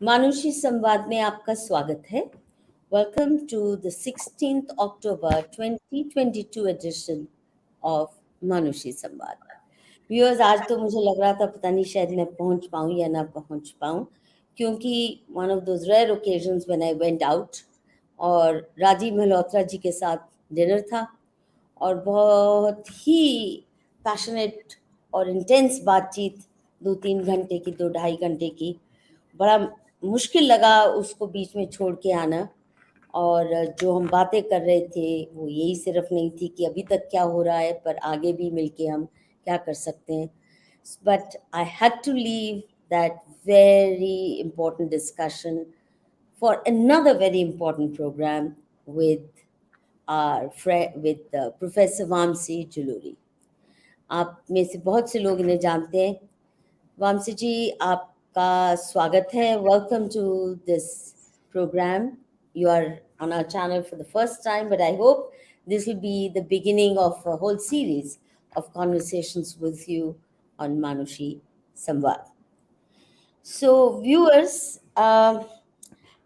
मानुषी संवाद में आपका स्वागत है। Welcome to the 16th October 2022 edition of Manushi Samvad. Viewers, आज तो मुझे लग रहा था पता नहीं शायद मैं पहुंच पाऊं या ना पहुंच पाऊं, क्योंकि one of those rare occasions when I went out और राजीव मल्होत्रा जी के साथ डिनर था और बहुत ही पैशनेट और इंटेंस बातचीत 2-3 घंटे की, 2-2.5 घंटे की। बड़ा मुश्किल लगा उसको बीच में छोड़ के आना, और जो हम बातें कर रहे थे वो यही सिर्फ नहीं थी कि अभी तक क्या हो रहा है, पर आगे भी मिलके हम क्या कर सकते हैं। But I had to leave that very important discussion for another very important program with our friend, with Professor Vamsee Juluri. आप में से बहुत से लोग इन्हें जानते हैं। वामसी जी, आपका स्वागत है। Welcome to this program. You are on our channel for the first time, but I hope this will be the beginning of a whole series of conversations with you on Manushi Samvad. So viewers,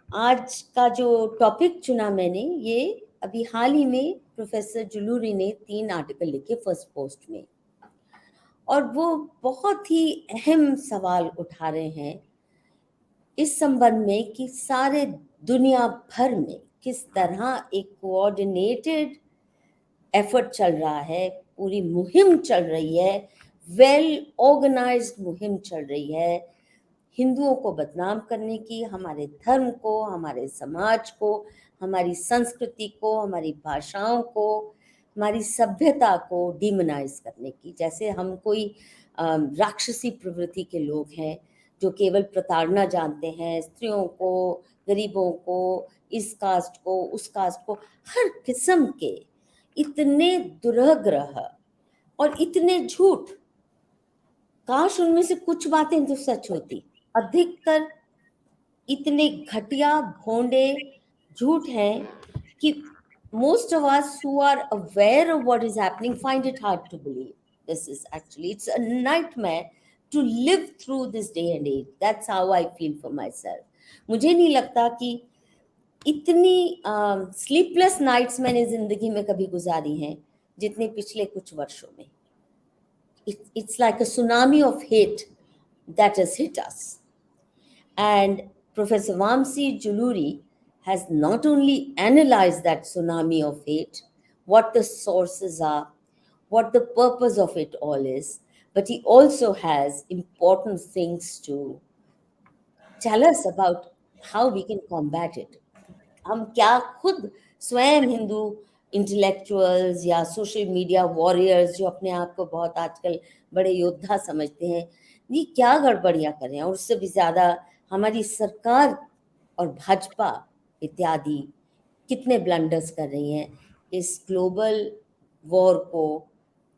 आज का जो topic चुना मैंने, ये अभी हाल ही में professor जुलूरी ने 3 article लिखे फर्स्ट पोस्ट में, और वो बहुत ही अहम सवाल उठा रहे हैं इस संबंध में कि सारे दुनिया भर में किस तरह एक कोऑर्डिनेटेड एफर्ट चल रहा है, पूरी मुहिम चल रही है, वेल ऑर्गेनाइज्ड मुहिम चल रही है हिंदुओं को बदनाम करने की, हमारे धर्म को, हमारे समाज को, हमारी संस्कृति को, हमारी भाषाओं को, हमारी सभ्यता को डिमोनाइज करने की। जैसे हम कोई राक्षसी प्रवृत्ति के लोग हैं जो केवल प्रताड़ना जानते हैं, स्त्रियों को, गरीबों को, इस कास्ट को, उस कास्ट को, हर किस्म के इतने दुराग्रह और इतने झूठ। काश उनमें से कुछ बातें तो सच होती, अधिकतर इतने घटिया भोंडे झूठ हैं कि most of us who are aware of what is happening find it hard to believe. It's a nightmare to live through this day and age. That's how I feel for myself. मुझे नहीं लगता कि इतनी sleepless nights मैंने जिंदगी में कभी गुजारी हैं जितने पिछले कुछ वर्षों में। It's like a tsunami of hate that has hit us. And Professor Vamsee Juluri has not only analyzed that tsunami of hate, what the sources are, what the purpose of it all is, but he also has important things to tell us about how we can combat it. हम क्या खुद स्वयं Hindu intellectuals या social media warriors जो अपने आप को बहुत आजकल बड़े योद्धा समझते हैं, ये क्या गड़बड़ियाँ कर रहे हैं, और उससे भी ज़्यादा हमारी सरकार और भाजपा इत्यादि कितने ब्लंडर्स कर रही हैं इस ग्लोबल वॉर को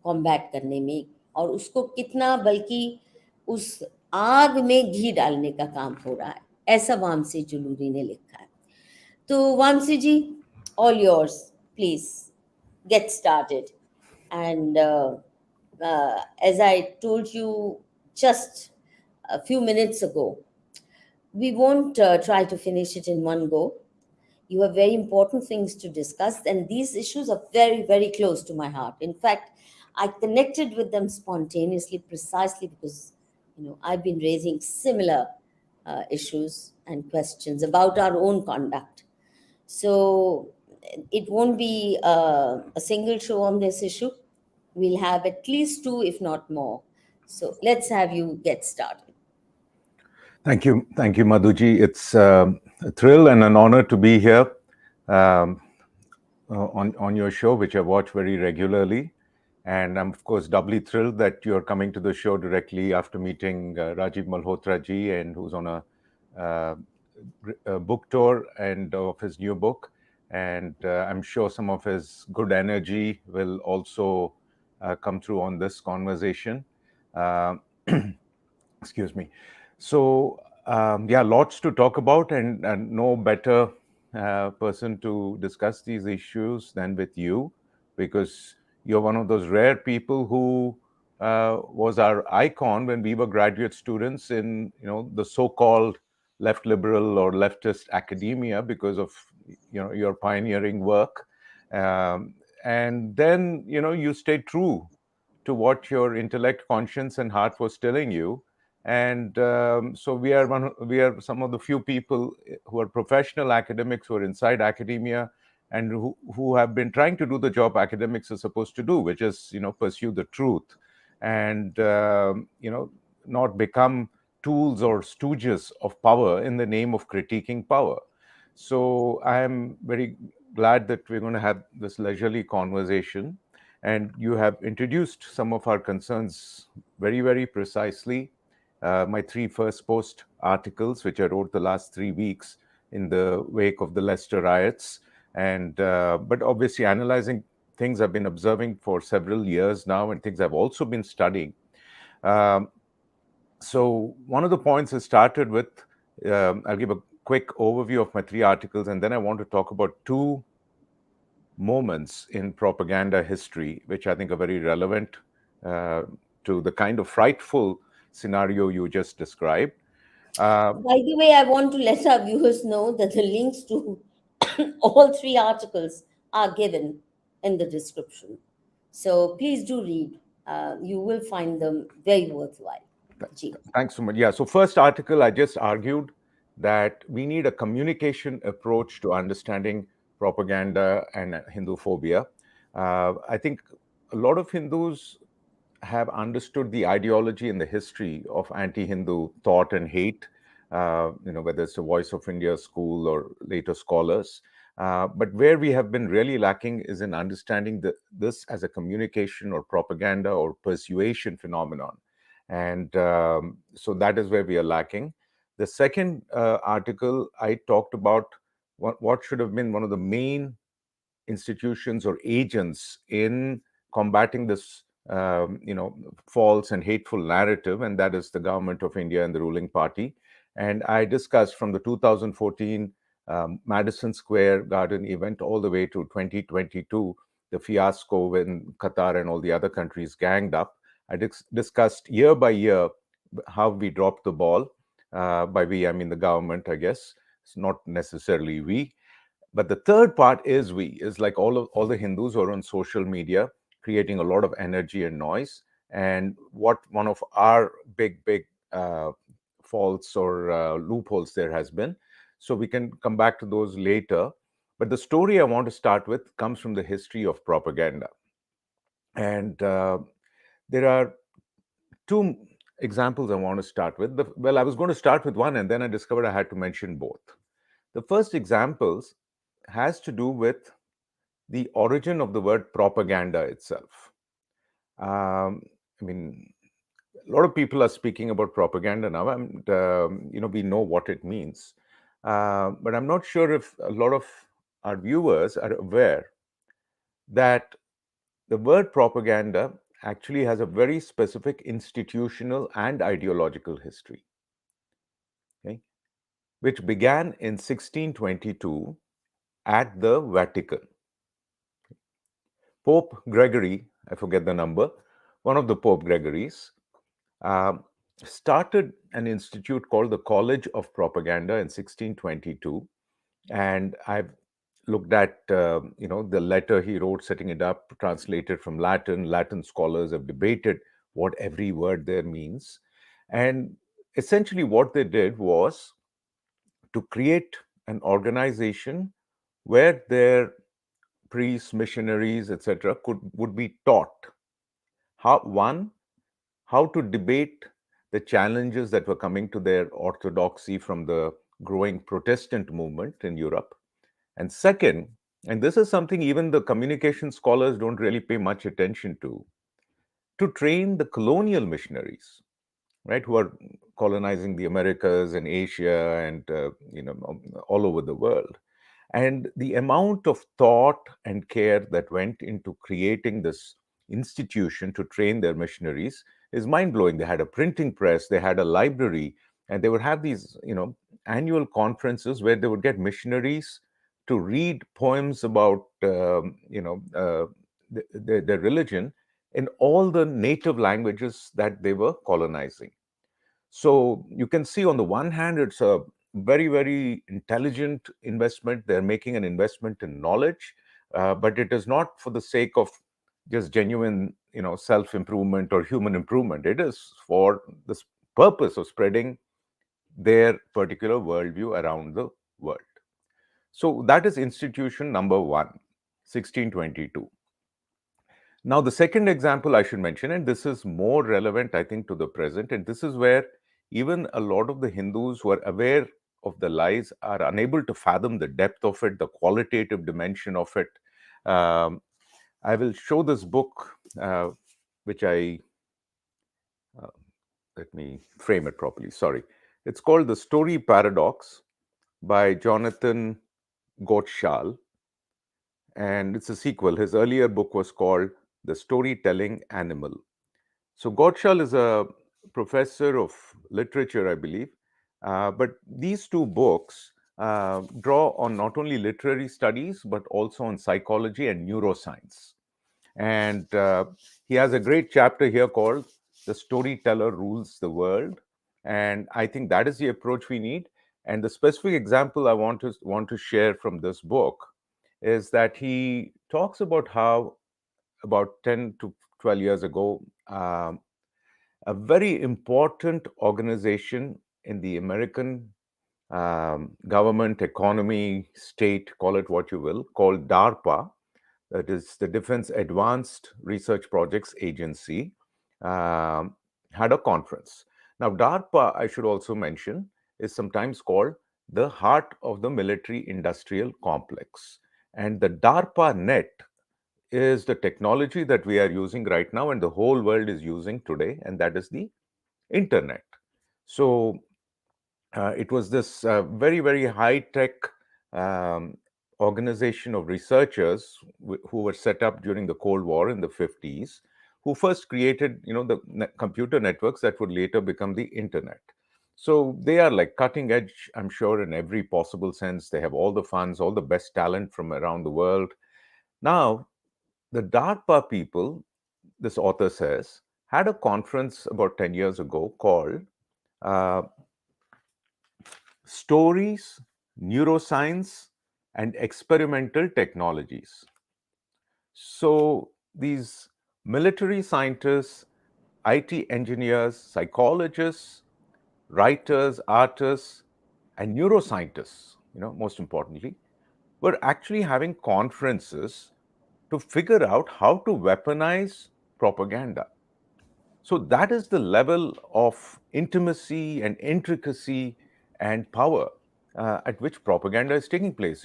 कॉम्बैट करने में, और उसको कितना बल्कि उस आग में घी डालने का काम हो रहा है, ऐसा वामसी जुलूरी ने लिखा है। तो वामसी जी, all yours, please get started. And as I told you just a few minutes ago, we won't try to finish it in one go. You have very important things to discuss, and these issues are very, very close to my heart. In fact, I connected with them spontaneously precisely because, I've been raising similar issues and questions about our own conduct. So it won't be a single show on this issue. We'll have at least 2, if not more. So let's have you get started. Thank you, Madhuji. It's a thrill and an honor to be here on your show, which I watch very regularly. And I'm, of course, doubly thrilled that you're coming to the show directly after meeting Rajiv Malhotra ji, and who's on a book tour and of his new book. And I'm sure some of his good energy will also come through on this conversation. Excuse me. So, lots to talk about, and no better person to discuss these issues than with you, because you're one of those rare people who was our icon when we were graduate students in, the so-called left liberal or leftist academia, because of, your pioneering work. Um, and then, you stayed true to what your intellect, conscience, and heart was telling you. And so we are some of the few people who are professional academics, who are inside academia, and who have been trying to do the job academics are supposed to do, which is, pursue the truth, and not become tools or stooges of power in the name of critiquing power. So I am very glad that we're going to have this leisurely conversation, and you have introduced some of our concerns very, very precisely. My three first post articles, which I wrote the last 3 weeks in the wake of the Leicester riots, and but obviously analyzing things I've been observing for several years now, and things I've also been studying. Um, so one of the points I started with, I'll give a quick overview of my three articles, and then I want to talk about two moments in propaganda history, which I think are very relevant uh, to the kind of frightful scenario you just described. By the way, I want to let our viewers know that the links to all three articles are given in the description. So please do read. You will find them very worthwhile. Ji. Thanks so much. Yeah, so first article, I just argued that we need a communication approach to understanding propaganda and Hindu phobia. I think a lot of Hindus have understood the ideology and the history of anti-Hindu thought and hate, whether it's the Voice of India school or later scholars. But where we have been really lacking is in understanding this as a communication or propaganda or persuasion phenomenon. And so that is where we are lacking. The second article, I talked about what should have been one of the main institutions or agents in combating this false and hateful narrative, and that is the government of India and the ruling party. And I discussed from the 2014 Madison Square Garden event all the way to 2022, the fiasco when Qatar and all the other countries ganged up. I discussed year by year how we dropped the ball. By we, I mean the government, I guess. It's not necessarily we. But the third part is like all the Hindus who are on social media creating a lot of energy and noise. And what one of our big faults or loopholes there has been. So we can come back to those later. But the story I want to start with comes from the history of propaganda. And there are two examples I want to start with. Well, I was going to start with one, and then I discovered I had to mention both. The first examples has to do with the origin of the word propaganda itself. I mean, a lot of people are speaking about propaganda now, and we know what it means. But I'm not sure if a lot of our viewers are aware that the word propaganda actually has a very specific institutional and ideological history, okay, which began in 1622 at the Vatican. Pope Gregory, I forget the number, one of the Pope Gregories, um, started an institute called the College of Propaganda in 1622. And I've looked at, the letter he wrote setting it up, translated from Latin. Latin scholars have debated what every word there means. And essentially what they did was to create an organization where their priests, missionaries, etc., would be taught how to debate the challenges that were coming to their orthodoxy from the growing Protestant movement in Europe, and second, and this is something even the communication scholars don't really pay much attention to train the colonial missionaries, right, who are colonizing the Americas and Asia and all over the world. And the amount of thought and care that went into creating this institution to train their missionaries is mind blowing. They had a printing press, they had a library, and they would have these, annual conferences where they would get missionaries to read poems about their religion in all the native languages that they were colonizing. So you can see on the one hand, it's a very, very intelligent investment. They're making an investment in knowledge, but it is not for the sake of just genuine, self-improvement or human improvement. It is for this purpose of spreading their particular worldview around the world. So that is institution number one, 1622. Now, the second example I should mention, and this is more relevant, I think, to the present, and this is where even a lot of the Hindus who are aware of the lies are unable to fathom the depth of it, the qualitative dimension of it. Um, I will show this book, which uh, let me frame it properly. Sorry. It's called The Story Paradox by Jonathan Gotchaal, and it's a sequel. His earlier book was called The Storytelling Animal. So Gotchaal is a professor of literature, I believe, but these two books draw on not only literary studies but also on psychology and neuroscience. And he has a great chapter here called "The Storyteller Rules the World," and I think that is the approach we need. And the specific example I want to share from this book is that he talks about how about 10 to 12 years ago, a very important organization in the American government, economy, state, call it what you will, called DARPA, that is the Defense Advanced Research Projects Agency, um, had a conference. Now, DARPA, I should also mention, is sometimes called the heart of the military industrial complex. And the DARPA net is the technology that we are using right now and the whole world is using today, and that is the internet. So it was this very, very high tech um, organization of researchers who were set up during the Cold War in the 50s, who first created, the computer networks that would later become the internet. So they are like cutting edge, I'm sure, in every possible sense. They have all the funds, all the best talent from around the world. Now, the DARPA people, this author says, had a conference about 10 years ago called uh, Stories, Neuroscience, and Experimental Technologies. So these military scientists, IT engineers, psychologists, writers, artists, and neuroscientists, most importantly, were actually having conferences to figure out how to weaponize propaganda. So that is the level of intimacy and intricacy and power at which propaganda is taking place.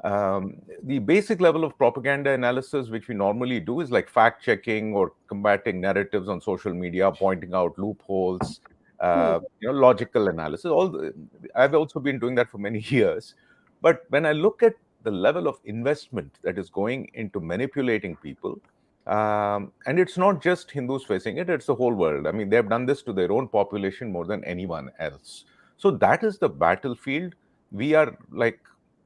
The basic level of propaganda analysis, which we normally do, is like fact checking or combating narratives on social media, pointing out loopholes, Hmm. logical analysis. I've also been doing that for many years. But when I look at the level of investment that is going into manipulating people, and it's not just Hindus facing it, it's the whole world. I mean, they've done this to their own population more than anyone else. So that is the battlefield. We are like,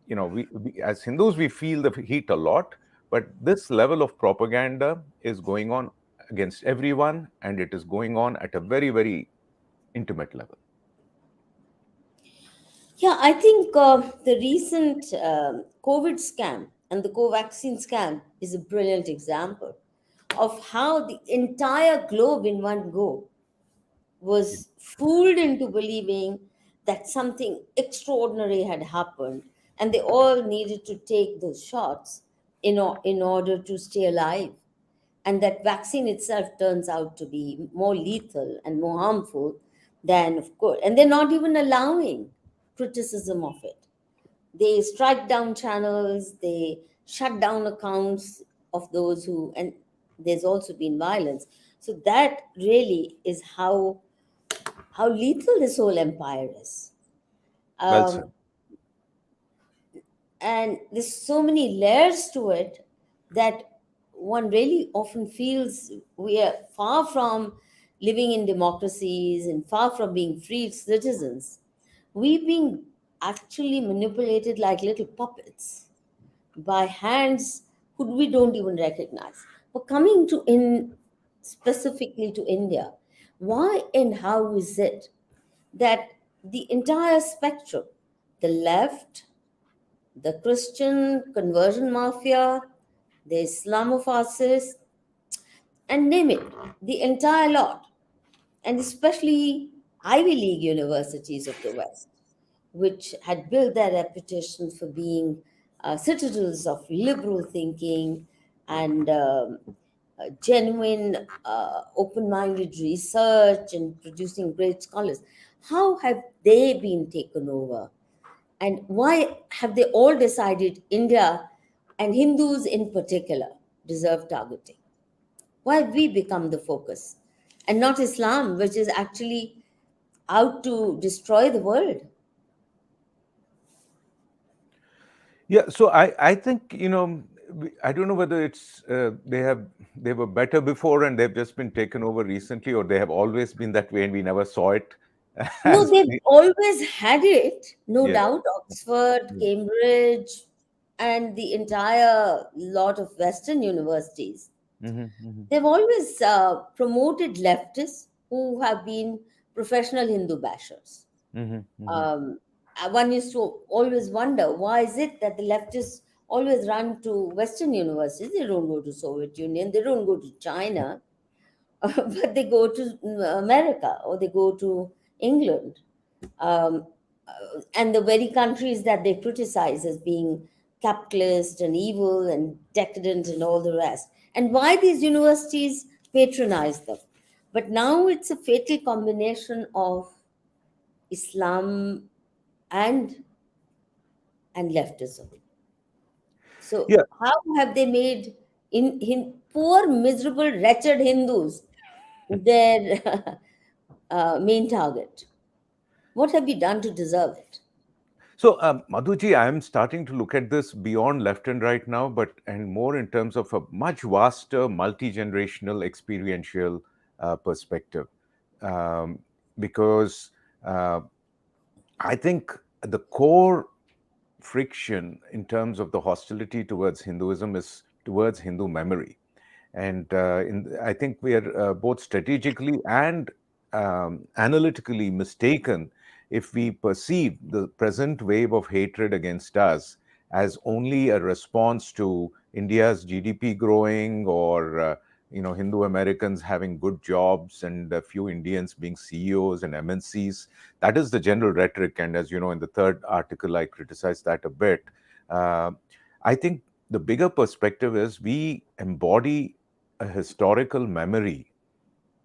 we as Hindus, we feel the heat a lot, but this level of propaganda is going on against everyone, and it is going on at a very, very intimate level. Yeah, I think the recent COVID scam and the Covaxin scam is a brilliant example of how the entire globe in one go was fooled into believing that something extraordinary had happened, and they all needed to take those shots in order to stay alive. And that vaccine itself turns out to be more lethal and more harmful than, of course, and they're not even allowing criticism of it. They strike down channels, they shut down accounts of those who, and there's also been violence. So that really is how lethal this whole empire is. Well Um, said. and there's so many layers to it that one really often feels we are far from living in democracies and far from being free citizens. We've been actually manipulated like little puppets by hands who we don't even recognize. But coming to in specifically to India, why and how is it that the entire spectrum, the left, the Christian conversion mafia, the Islamophacists, and name it, the entire lot, and especially Ivy League universities of the West, which had built their reputation for being citadels of liberal thinking and genuine, open minded research and producing great scholars. How have they been taken over? And why have they all decided India and Hindus in particular deserve targeting? Why have we become the focus and not Islam, which is actually out to destroy the world? Yeah, so I think, I don't know whether it's they were better before and they've just been taken over recently, or they have always been that way and we never saw it No, as they've always had it, no yeah. doubt. Oxford, Yeah. Cambridge, and the entire lot of Western universities. Mhm, mhm, They've always promoted leftists who have been professional Hindu bashers. mhm, mhm. Um, One used to always wonder, why is it that the leftists always run to Western universities? They don't go to Soviet Union, they don't go to China, but they go to America or they go to England. Um, and the very countries that they criticize as being capitalist and evil and decadent and all the rest. And why these universities patronize them. But now it's a fatal combination of Islam and leftism. So Yeah. how have they made poor, miserable, wretched Hindus their main target? What have we done to deserve it? So, Madhuji, I am starting to look at this beyond left and right now, but and more in terms of a much vaster, multi-generational, experiential perspective, um, because uh, I think the core friction in terms of the hostility towards Hinduism is towards Hindu memory. And I think we are both strategically and analytically mistaken if we perceive the present wave of hatred against us as only a response to India's GDP growing, or Hindu Americans having good jobs and a few Indians being CEOs and MNCs. That is the general rhetoric, and as you know, in the third article, I criticized that a bit. Uh, I think the bigger perspective is we embody a historical memory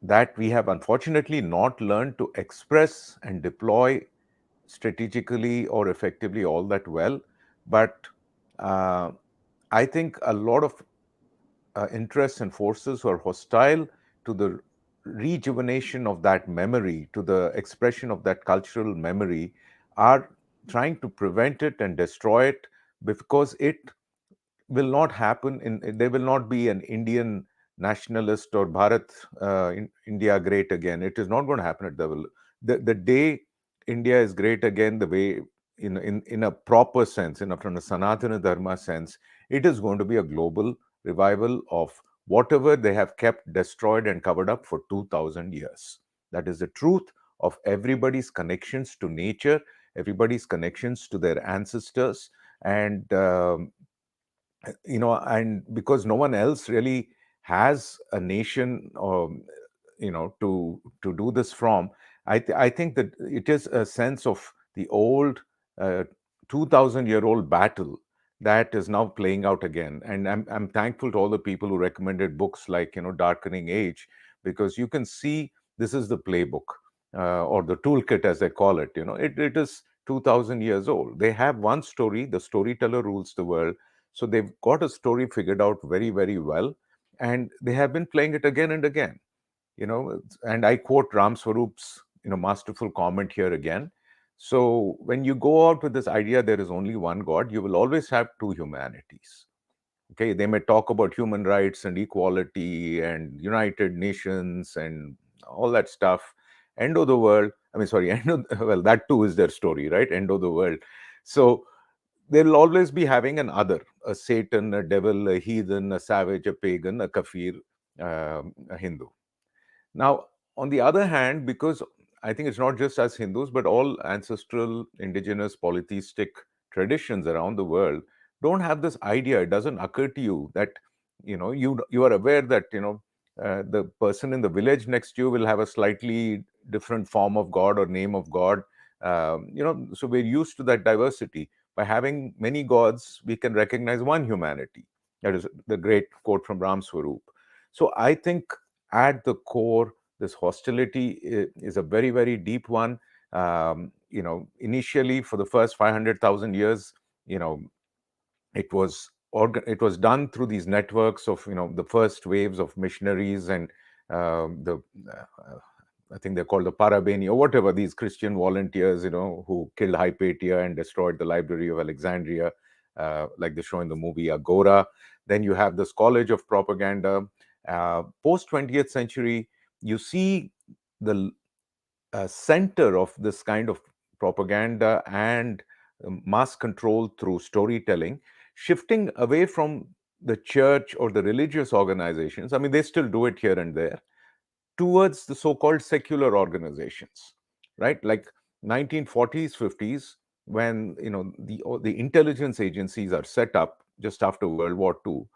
that we have unfortunately not learned to express and deploy strategically or effectively all that well. But uh, I think a lot of interests and forces who are hostile to the rejuvenation of that memory, to the expression of that cultural memory, are trying to prevent it and destroy it, because it will not happen there will not be an Indian nationalist or Bharat in India great again. It is not going to happen at the day India is great again, the way in a proper sense, from a Sanatana Dharma sense, it is going to be a global revival of whatever they have kept destroyed and covered up for 2000 years. That is the truth of everybody's connections to nature, everybody's connections to their ancestors, and and because no one else really has a nation, to do this from, I think that it is a sense of the old, uh, 2000-year-old battle that is now playing out again. And I'm thankful to all the people who recommended books like Darkening Age, because you can see this is the playbook, or the toolkit as they call it. It is 2000 years old. They have one story, the storyteller rules the world. So they've got a story figured out very, very well, and they have been playing it again and again. And I quote Ram Swarup's masterful comment here again. So when you go out with this idea there is only one God, you will always have two humanities. Okay, they may talk about human rights and equality and United Nations and all that stuff, end of the world. I mean, sorry, well, that too is their story, right? End of the world. So they'll always be having an other, a Satan, a devil, a heathen, a savage, a pagan, a kafir, a Hindu. Now, on the other hand, because I think it's not just us Hindus, but all ancestral, indigenous, polytheistic traditions around the world don't have this idea. It doesn't occur to you that you are aware that the person in the village next to you will have a slightly different form of God or name of God. So we're used to that diversity. By having many gods, we can recognize one humanity. That is the great quote from Ram Swarup. So I think at the core, this hostility is a very, very deep one. Initially, for the first 500,000 years, you know, it was done through these networks of the first waves of missionaries and the I think they're called the Parabeni or whatever, these Christian volunteers, who killed Hypatia and destroyed the Library of Alexandria, like they show in the movie Agora. Then you have this college of propaganda. Post 20th century, you see the center of this kind of propaganda and mass control through storytelling shifting away from the church or the religious organizations. I mean, they still do it here and there, towards the so-called secular organizations, right? Like 1940s, 50s, when the intelligence agencies are set up just after World War II.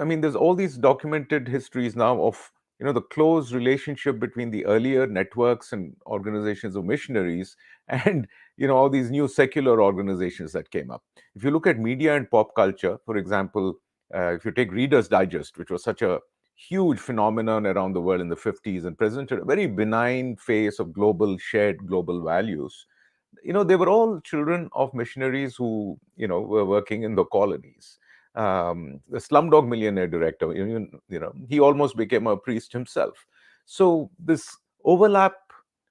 I mean, there's all these documented histories now of the close relationship between the earlier networks and organizations of missionaries and all these new secular organizations that came up. If you look at media and pop culture, for example, if you take Reader's Digest, which was such a huge phenomenon around the world in the 50s and presented a very benign face of shared global values. They were all children of missionaries who were working in the colonies. The Slumdog Millionaire director, he almost became a priest himself. So this overlap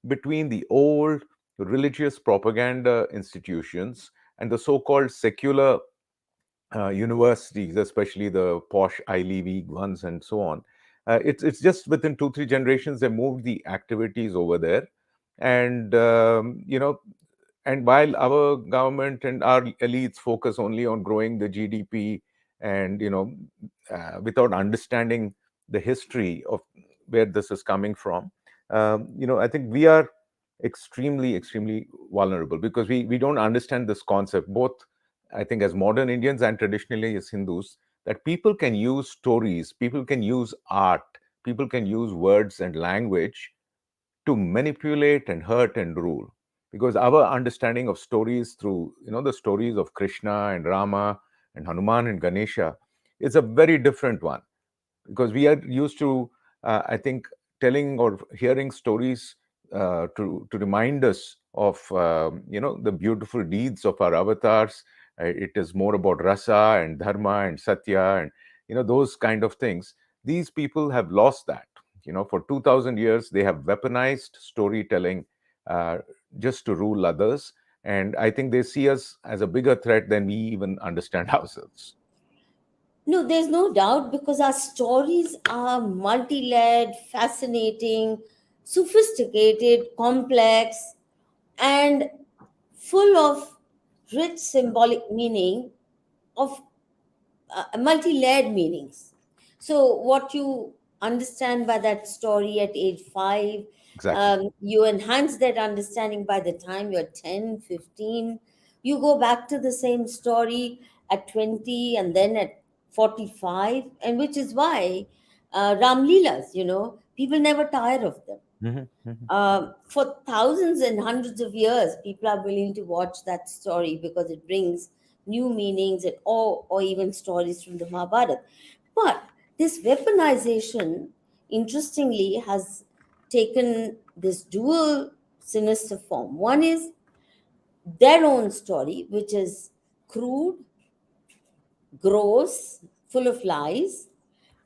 between the old religious propaganda institutions and the so-called secular universities, especially the posh Ivy League ones and so on. It's just within 2-3 generations they moved the activities over there, and and while our government and our elites focus only on growing the GDP and without understanding the history of where this is coming from, I think we are extremely, extremely vulnerable because we don't understand this concept, both I think as modern Indians and traditionally as Hindus, that people can use stories, people can use art, people can use words and language to manipulate and hurt and rule. Because our understanding of stories through the stories of Krishna and Rama and Hanuman and Ganesha is a very different one, because we are used to I think telling or hearing stories to remind us of the beautiful deeds of our avatars. It is more about rasa and dharma and satya and those kind of things. These people have lost that. For 2000 years they have weaponized storytelling uh, just to rule others, and I think they see us as a bigger threat than we even understand ourselves. No, there's no doubt, because our stories are multi layered, fascinating, sophisticated, complex, and full of rich symbolic meaning, of multi-layered meanings. So what you understand by that story at age 5, Exactly. you enhance that understanding by the time you're 10, 15. You go back to the same story at 20 and then at 45, and which is why Ram Leelas, people never tire of them. Mhm, mhm. For thousands and hundreds of years, people are willing to watch that story because it brings new meanings, or even stories from the Mahabharata. But this weaponization, interestingly, has taken this dual sinister form. One is their own story, which is crude, gross, full of lies,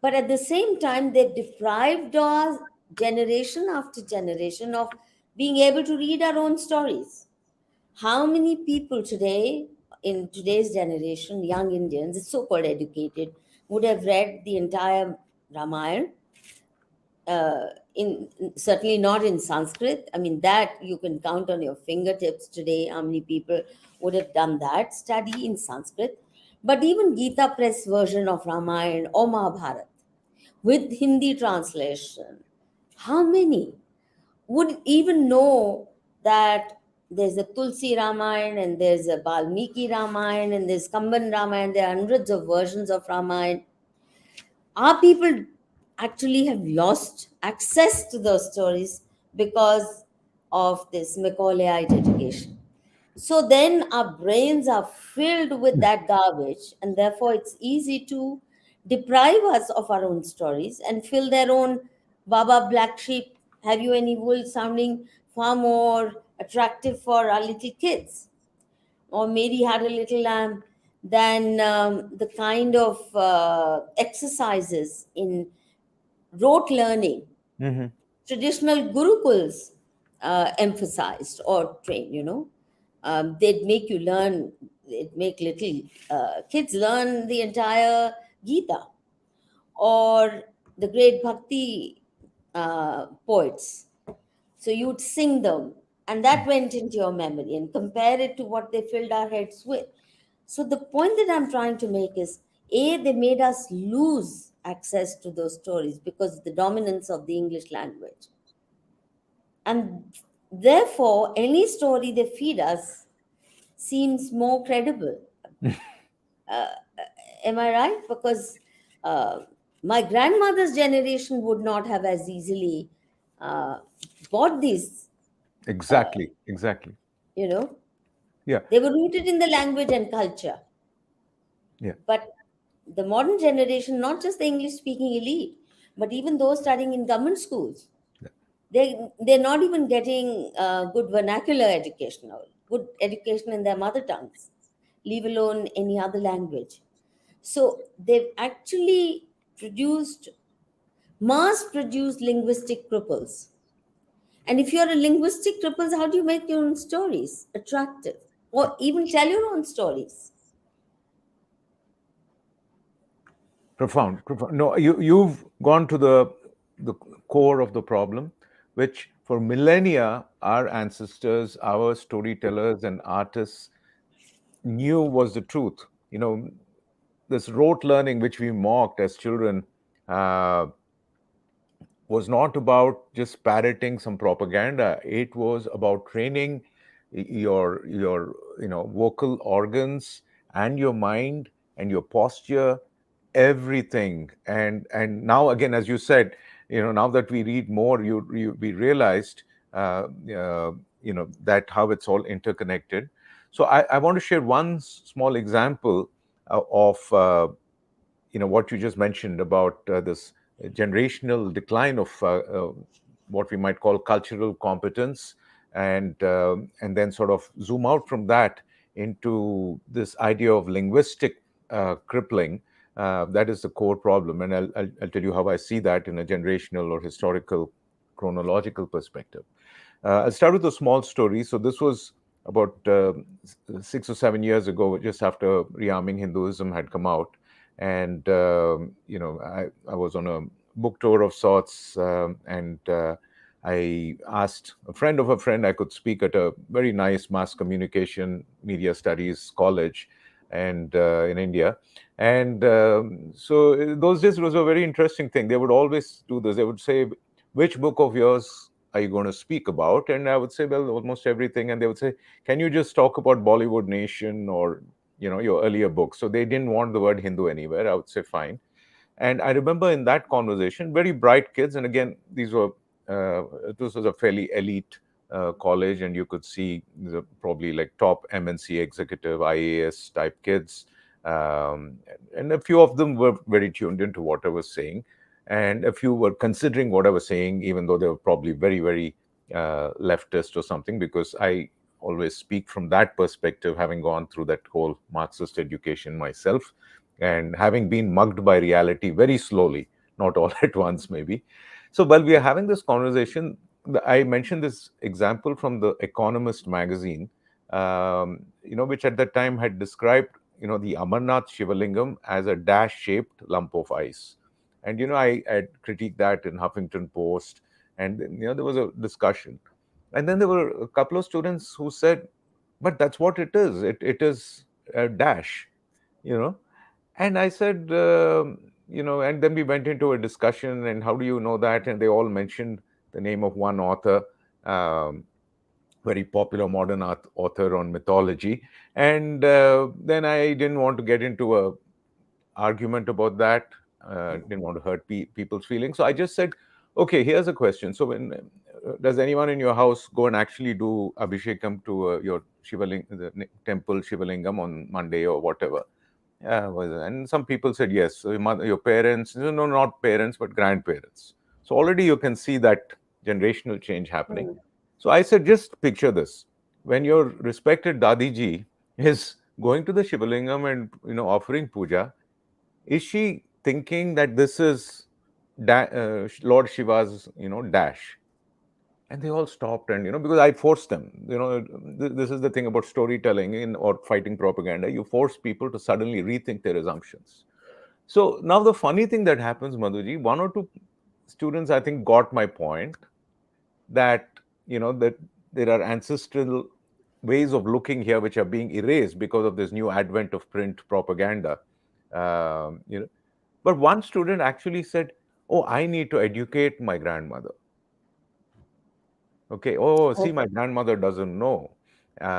but at the same time, they've deprived us, generation after generation, of being able to read our own stories. How many people today, in today's generation, young Indians, so called educated, would have read the entire Ramayana, in certainly not in Sanskrit. I mean, that you can count on your fingertips today how many people would have done that study in Sanskrit. But even Gita Press version of Ramayana or Mahabharata with Hindi translation, how many would even know that there's a Tulsi Ramayana and there's a Valmiki Ramayana and there's Kamban Ramayana? There are hundreds of versions of Ramayana. Our people actually have lost access to those stories because of this Macaulayite education. So then our brains are filled with that garbage, and therefore it's easy to deprive us of our own stories and fill their own Baba Black Sheep, have you any wool sounding far more attractive for our little kids. Or Mary had a little lamb than the kind of exercises in rote learning Mm-hmm. traditional gurukuls emphasized or trained. They'd make you learn, they'd make little kids learn the entire Gita or the great bhakti poets. So you'd sing them, and that went into your memory and compare it to what they filled our heads with. So the point that I'm trying to make is A, they made us lose access to those stories because of the dominance of the English language. And therefore, any story they feed us seems more credible. Am I right? Because uh, my grandmother's generation would not have as easily uh, bought these, Exactly. Exactly. you know. Yeah. They were rooted in the language and culture. Yeah. But the modern generation, not just the English speaking elite, but even those studying in government schools, they're not even getting good vernacular education or good education in their mother tongues, leave alone any other language. So they've actually produced mass produced linguistic cripples. And if you're a linguistic cripple, how do you make your own stories attractive or even tell your own stories? Profound, profound. No, you've gone to the core of the problem, which for millennia our ancestors, our storytellers and artists knew was the truth. You know, this rote learning which we mocked as children uh, was not about just parroting some propaganda. It was about training your vocal organs and your mind and your posture, everything. And now again, as you said, now that we read more, we realized that how it's all interconnected. So I want to share one small example of what you just mentioned about this generational decline of what we might call cultural competence, and then sort of zoom out from that into this idea of linguistic crippling. That is the core problem, and I'll tell you how I see that in a generational or historical chronological perspective. I'll start with a small story. So this was about 6 or 7 years ago, just after Rearming Hinduism had come out, and I was on a book tour of sorts, and I asked a friend of a friend I could speak at a very nice mass communication media studies college, and in India. And so those days it was a very interesting thing. They would always do this. They would say, "Which book of yours are you going to speak about?" And I would say, "Well, almost everything." And they would say, "Can you just talk about Bollywood Nation or your earlier books?" So they didn't want the word Hindu anywhere. I would say fine. And I remember in that conversation, very bright kids, and again, this was a fairly elite college, and you could see probably like top MNC executive IAS type kids, and a few of them were very tuned into what I was saying, and a few were considering what I was saying, even though they were probably very, very leftist or something, because I always speak from that perspective, having gone through that whole Marxist education myself and having been mugged by reality very slowly, not all at once, maybe. So while we are having this conversation, I mentioned this example from the Economist magazine, which at that time had described, the Amarnath Shivalingam as a dash-shaped lump of ice. And I critiqued that in Huffington Post, and there was a discussion, and then there were a couple of students who said, "But that's what it is. It is a dash," you know. And I said, and then we went into a discussion, and how do you know that? And they all mentioned the name of one author, um, very popular modern author on mythology. And then I didn't want to get into a argument about that. Didn't want to hurt people's feelings. So I just said, okay, here's a question. So when does anyone in your house go and actually do abhishekam to your temple Shivalingam on Monday or whatever? And some people said yes. So your parents, no, not parents, but grandparents. So already you can see that generational change happening. So I said, just picture this: when your respected Dadiji is going to the Shivalingam and offering puja, is she thinking that this is Lord Shiva's dash? And they all stopped, and because I forced them. This is the thing about storytelling or fighting propaganda. You force people to suddenly rethink their assumptions. So now the funny thing that happens, Madhuji, one or two students I think got my point, that that there are ancestral ways of looking here which are being erased because of this new advent of print propaganda. um, you know but one student actually said, "Oh, I need to educate my grandmother." Okay. Oh, see, my grandmother doesn't know.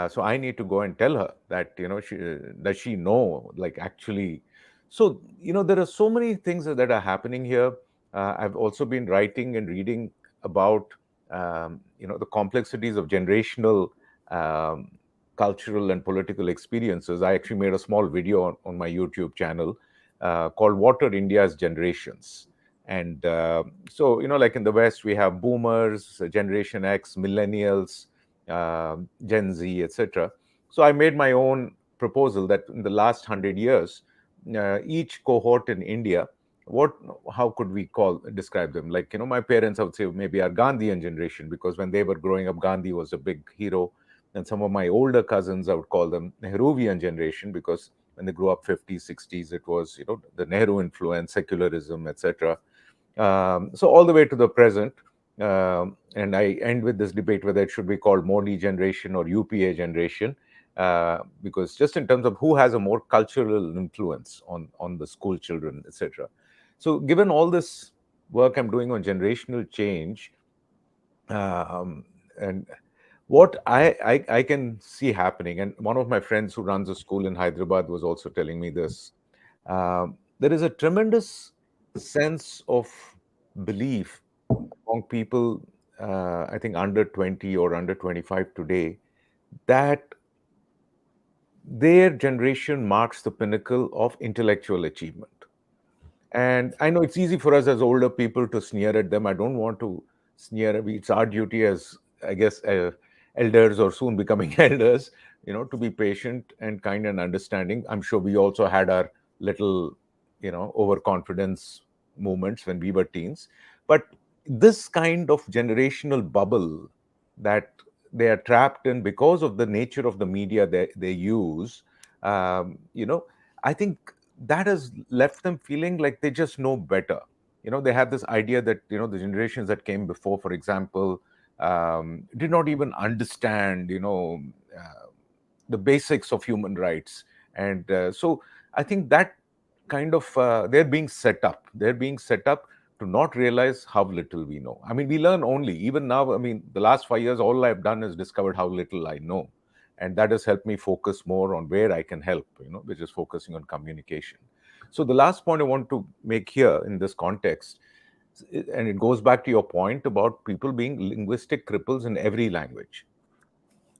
So I need to go and tell her that, does she know, like, actually. So, there are so many things that are happening here. I've also been writing and reading about, the complexities of generational um, cultural and political experiences. I actually made a small video on my YouTube channel called What Are India's Generations? And so, like in the West, we have boomers, Generation X, millennials, Gen Z, etc. So I made my own proposal that in the last 100 years, each cohort in India, what, how could we describe them? Like, my parents, I would say, maybe are Gandhian generation, because when they were growing up, Gandhi was a big hero. And some of my older cousins, I would call them Nehruvian generation, because when they grew up 50s, 60s, it was, the Nehru influence, secularism, etc. So all the way to the present. And I end with this debate whether it should be called Modi generation or UPA generation, because just in terms of who has a more cultural influence on the school children, etc. So given all this work I'm doing on generational change, and what I can see happening, and one of my friends who runs a school in Hyderabad was also telling me this. There is a tremendous sense of belief among people, I think under 20 or under 25 today, that their generation marks the pinnacle of intellectual achievement. And I know it's easy for us as older people to sneer at them. I don't want to sneer. It's our duty as, I guess, elders or soon becoming elders, to be patient and kind and understanding. I'm sure we also had our little, overconfidence moments when we were teens. But this kind of generational bubble that they are trapped in because of the nature of the media they use, I think that has left them feeling like they just know better. They have this idea that, the generations that came before, for example, did not even understand, the basics of human rights. And so I think that kind of, they're being set up to not realize how little we know. I mean, we learn only, even now, I mean, the last 5 years, all I've done is discovered how little I know. And that has helped me focus more on where I can help, which is focusing on communication. So the last point I want to make here in this context, and it goes back to your point about people being linguistic cripples in every language.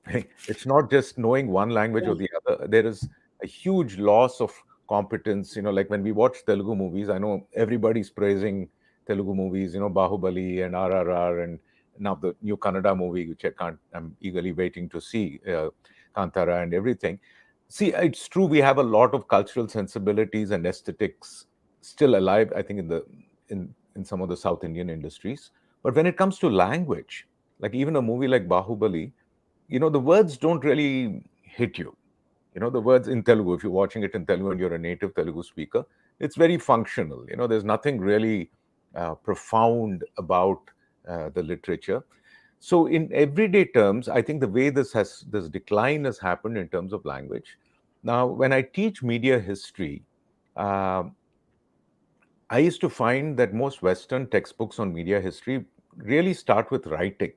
It's not just knowing one language or the other. There is a huge loss of competence. Like when we watch Telugu movies, I know everybody's praising Telugu movies, Bahubali and RRR, and now the new Kannada movie, which I'm eagerly waiting to see, Kantara and everything. See, it's true, we have a lot of cultural sensibilities and aesthetics still alive, I think, in some of the South Indian industries. But when it comes to language, like even a movie like Bahubali, the words don't really hit you. The words in Telugu, if you're watching it in Telugu and you're a native Telugu speaker, it's very functional. There's nothing really profound about the literature. So in everyday terms, I think the way this decline has happened in terms of language. Now, when I teach media history, uh, I used to find that most Western textbooks on media history really start with writing.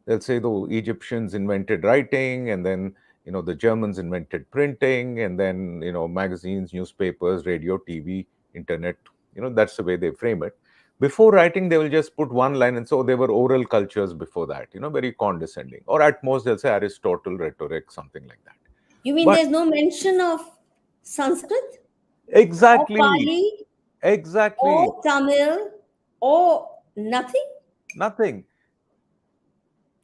They'll say the Egyptians invented writing, and then the Germans invented printing, and then magazines, newspapers, radio, TV, internet. That's the way they frame it. Before writing, they will just put one line, and so there were oral cultures before that. Very condescending, or at most they'll say Aristotle, rhetoric, something like that. You mean But there's no mention of Sanskrit or exactly, Pali exactly, or Tamil or nothing? nothing.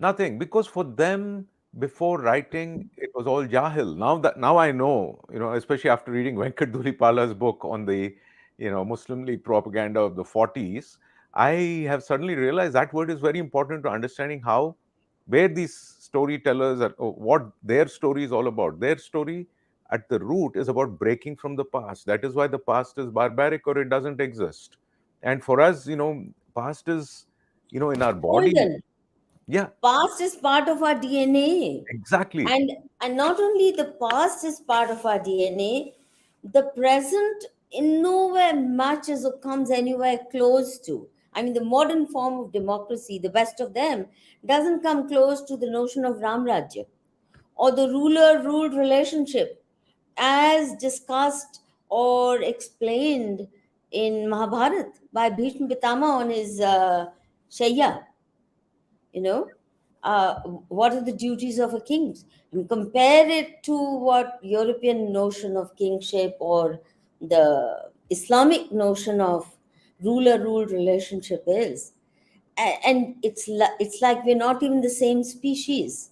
Nothing, because for them, before writing, it was all Jahil. Now I know, especially after reading Venkat Dhulipala's book on the, Muslim League propaganda of the 40s, I have suddenly realized that word is very important to understanding where these storytellers are, what their story is all about. Their story at the root is about breaking from the past. That is why the past is barbaric or it doesn't exist. And for us, past is, in our Hold body. on. Yeah, Past is part of our DNA. exactly. And not only the past is part of our DNA, the present in nowhere matches or comes anywhere close to. I mean, the modern form of democracy, the best of them, doesn't come close to the notion of Ram Rajya or the ruler ruled relationship as discussed or explained in Mahabharat by Bhishma Pitama on his Shayya. You know, what are the duties of a king? And compare it to what European notion of kingship or the Islamic notion of ruler ruled relationship is. And it's like we're not even the same species.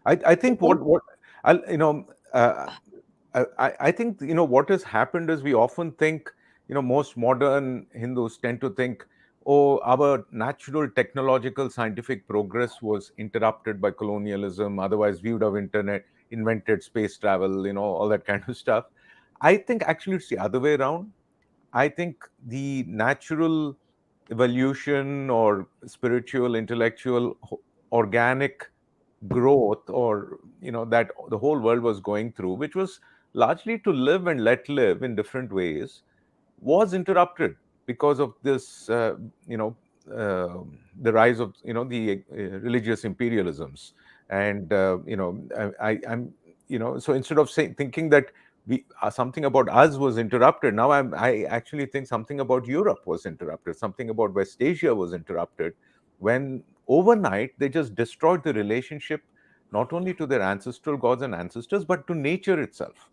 I think what I'll, uh, I think what has happened is we often think, most modern Hindus tend to think, oh, our natural technological scientific progress was interrupted by colonialism. Otherwise, we would have invented space travel, all that kind of stuff. I think actually it's the other way around. I think the natural evolution or spiritual, intellectual, organic growth, or that the whole world was going through, which was largely to live and let live in different ways, was interrupted because of this the rise of the religious imperialisms. And I'm so instead of thinking that we something about us was interrupted, now I actually think something about Europe was interrupted, something about West Asia was interrupted, when overnight they just destroyed the relationship not only to their ancestral gods and ancestors but to nature itself.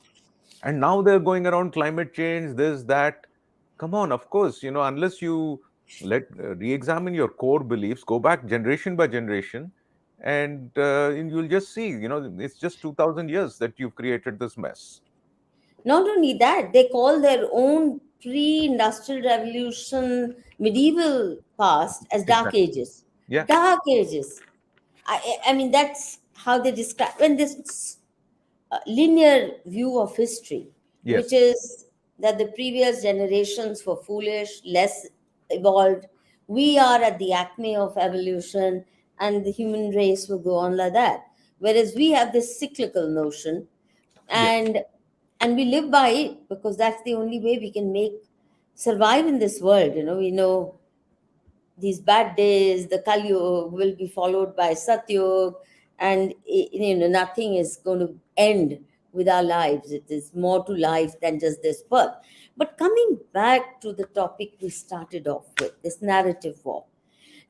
And now they're going around climate change, this, that. Come on, of course, unless you re-examine your core beliefs, go back generation by generation, and you'll just see, it's just 2000 years that you've created this mess. Not only that, they call their own pre-industrial revolution medieval past as dark Exactly. ages. Yeah. Dark ages. I mean, that's how they describe when this linear view of history, which Yes. is that the previous generations were foolish, less evolved. We are at the acme of evolution, and the human race will go on like that. Whereas we have this cyclical notion, Yes. and we live by it because that's the only way we can make survive in this world. We know these bad days, the Kali Yuga will be followed by Satyug, and nothing is going to end with our lives. It is more to life than just this birth. But coming back to the topic we started off with, this narrative war,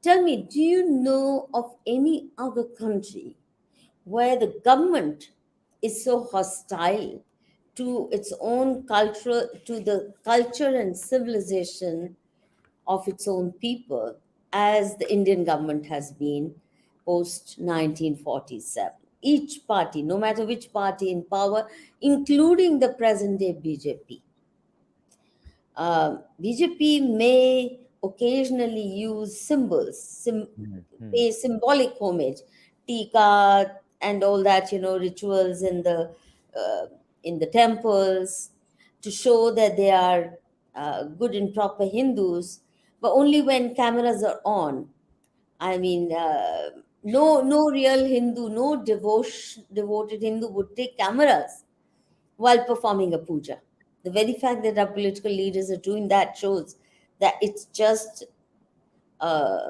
tell me, do you know of any other country where the government is so hostile to its own culture, to the culture and civilization of its own people, as the Indian government has been post 1947? Each party, no matter which party in power, including the present day BJP, BJP may occasionally use symbols, Mhm. pay symbolic homage, tika and all that, rituals in the in the temples, to show that they are good and proper Hindus, but only when cameras are on. I mean, no real Hindu, no devoted Hindu would take cameras while performing a puja. The very fact that our political leaders are doing that shows that it's just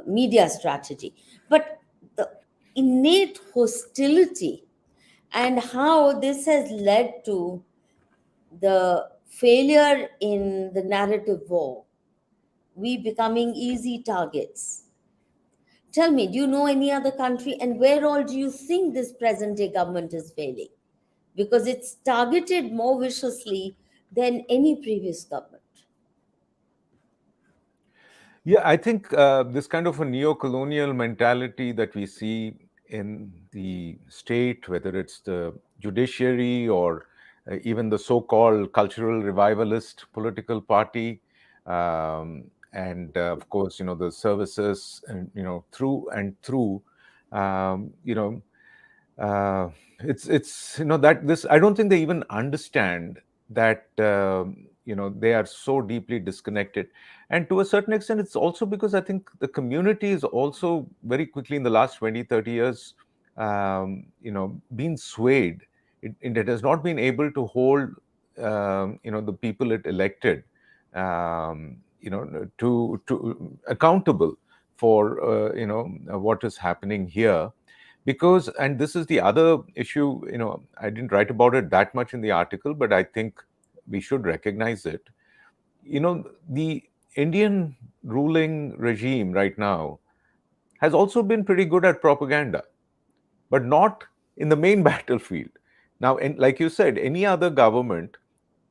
media strategy. But the innate hostility and how this has led to the failure in the narrative war, we becoming easy targets. Tell me, do you know any other country, and where all do you think this present day government is failing? Because it's targeted more viciously than any previous government. Yeah, I think this kind of a neo-colonial mentality that we see in the state, whether it's the judiciary or even the so-called cultural revivalist political party, and of course, the services, and through and through, um, you know, uh, it's that this I don't think they even understand that they are so deeply disconnected. And to a certain extent, it's also because I think the community is also very quickly in the last 20-30 years been swayed. It has not been able to hold the people it elected to accountable for what is happening here. Because, and this is the other issue, I didn't write about it that much in the article, but I think we should recognize it. The Indian ruling regime right now has also been pretty good at propaganda, but not in the main battlefield. Now, and like you said, any other government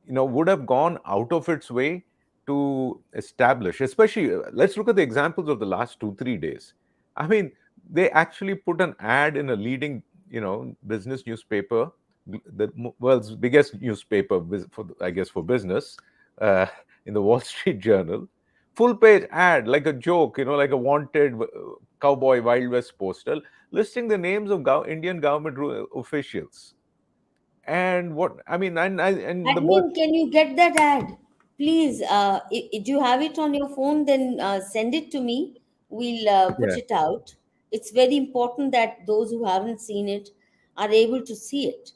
would have gone out of its way to establish, especially let's look at the examples of the last 2-3 days. I mean, they actually put an ad in a leading business newspaper, the world's biggest newspaper for, I guess, for business, uh, in the Wall Street Journal. Full page ad, like a joke, like a wanted cowboy Wild West poster, listing the names of Indian government officials. And what I mean, and the word. Admin, can you get that ad? Please, do you have it on your phone? Then send it to me. We'll put Yeah. it out. It's very important that those who haven't seen it are able to see it.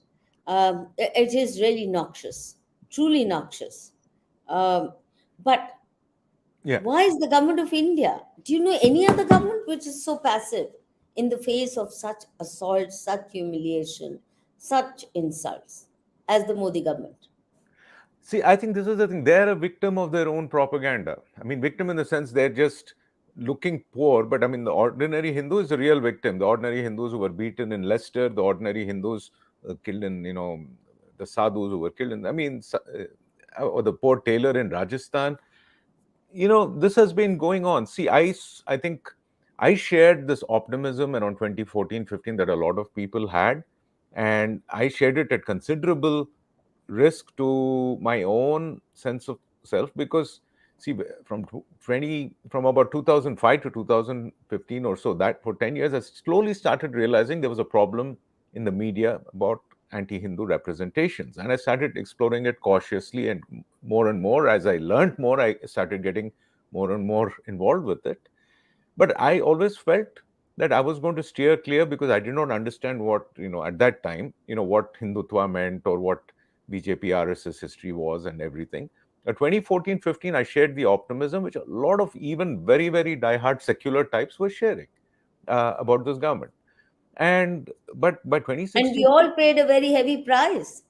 It is really noxious, truly noxious. Um, but Yeah. why is the government of India? Do you know any other government which is so passive in the face of such assault, such humiliation, such insults as the Modi government? See, I think this is the thing. They're a victim of their own propaganda. I mean, victim in the sense they're just looking poor, but I mean, the ordinary Hindu is the real victim. The ordinary Hindus who were beaten in Leicester, the ordinary Hindus killed in, the sadhus who were killed in, I mean, or the poor tailor in Rajasthan. This has been going on. See, I think I shared this optimism around 2014-15 that a lot of people had, and I shared it at considerable risk to my own sense of self. Because see, from about 2005 to 2015 or so, that for 10 years I slowly started realizing there was a problem in the media about anti-Hindu representations, and I started exploring it cautiously, and more as I learned more, I started getting more and more involved with it. But I always felt that I was going to steer clear, because I did not understand what, at that time, what Hindutva meant, or what BJP RSS history was, and everything. 2014-15, I shared the optimism which a lot of even very, very diehard secular types were sharing about this government. And but by And we 2016, all paid a very heavy price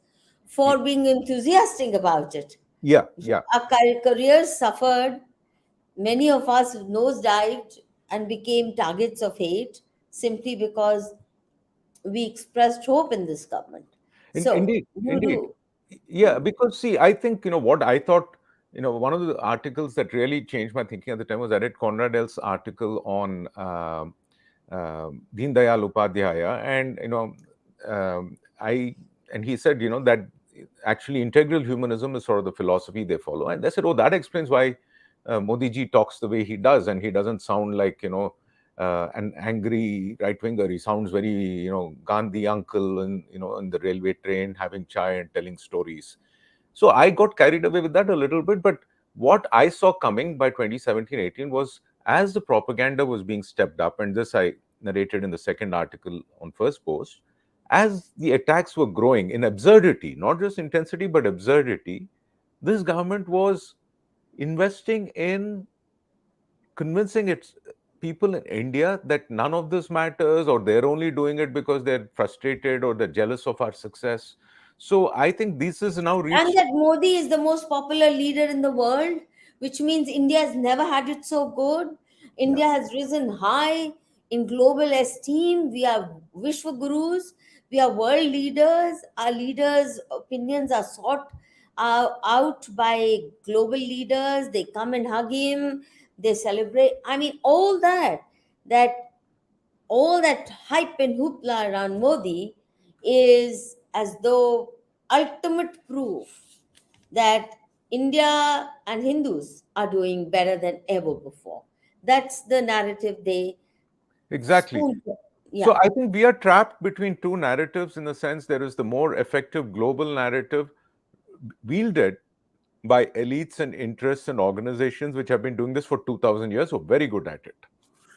for being enthusiastic about it. yeah, yeah. Our careers suffered. Many of us nosedived and became targets of hate simply because we expressed hope in this government. So, Indeed, you indeed. do. Yeah, because see, I think, what I thought, one of the articles that really changed my thinking at the time was I read Conradell's article on Deen Dayal Upadhyaya, and I and he said, that actually integral humanism is sort of the philosophy they follow, and they said, oh, that explains why Modi ji talks the way he does, and he doesn't sound like an angry right winger. He sounds very, Gandhi uncle, and in the railway train having chai and telling stories. So I got carried away with that a little bit. But what I saw coming by 2017-18 was, as the propaganda was being stepped up, and this I narrated in the second article on First Post, as the attacks were growing in absurdity, not just intensity, but absurdity, this government was investing in convincing its people in India that none of this matters, or they're only doing it because they're frustrated or they're jealous of our success. So I think this is now And reached. that Modi is the most popular leader in the world, which means India has never had it so good. Yeah, India has risen high in global esteem. We are Vishwa Gurus. We are world leaders. Our leaders' opinions are sought out by global leaders. They come and hug him. They celebrate. I mean, that all that hype and hoopla around Modi is as though ultimate proof that India and Hindus are doing better than ever before. That's the narrative they exactly. spoon. So Yeah. I think we are trapped between two narratives, in the sense there is the more effective global narrative wielded by elites and interests and organizations which have been doing this for 2000 years, who are very good at it.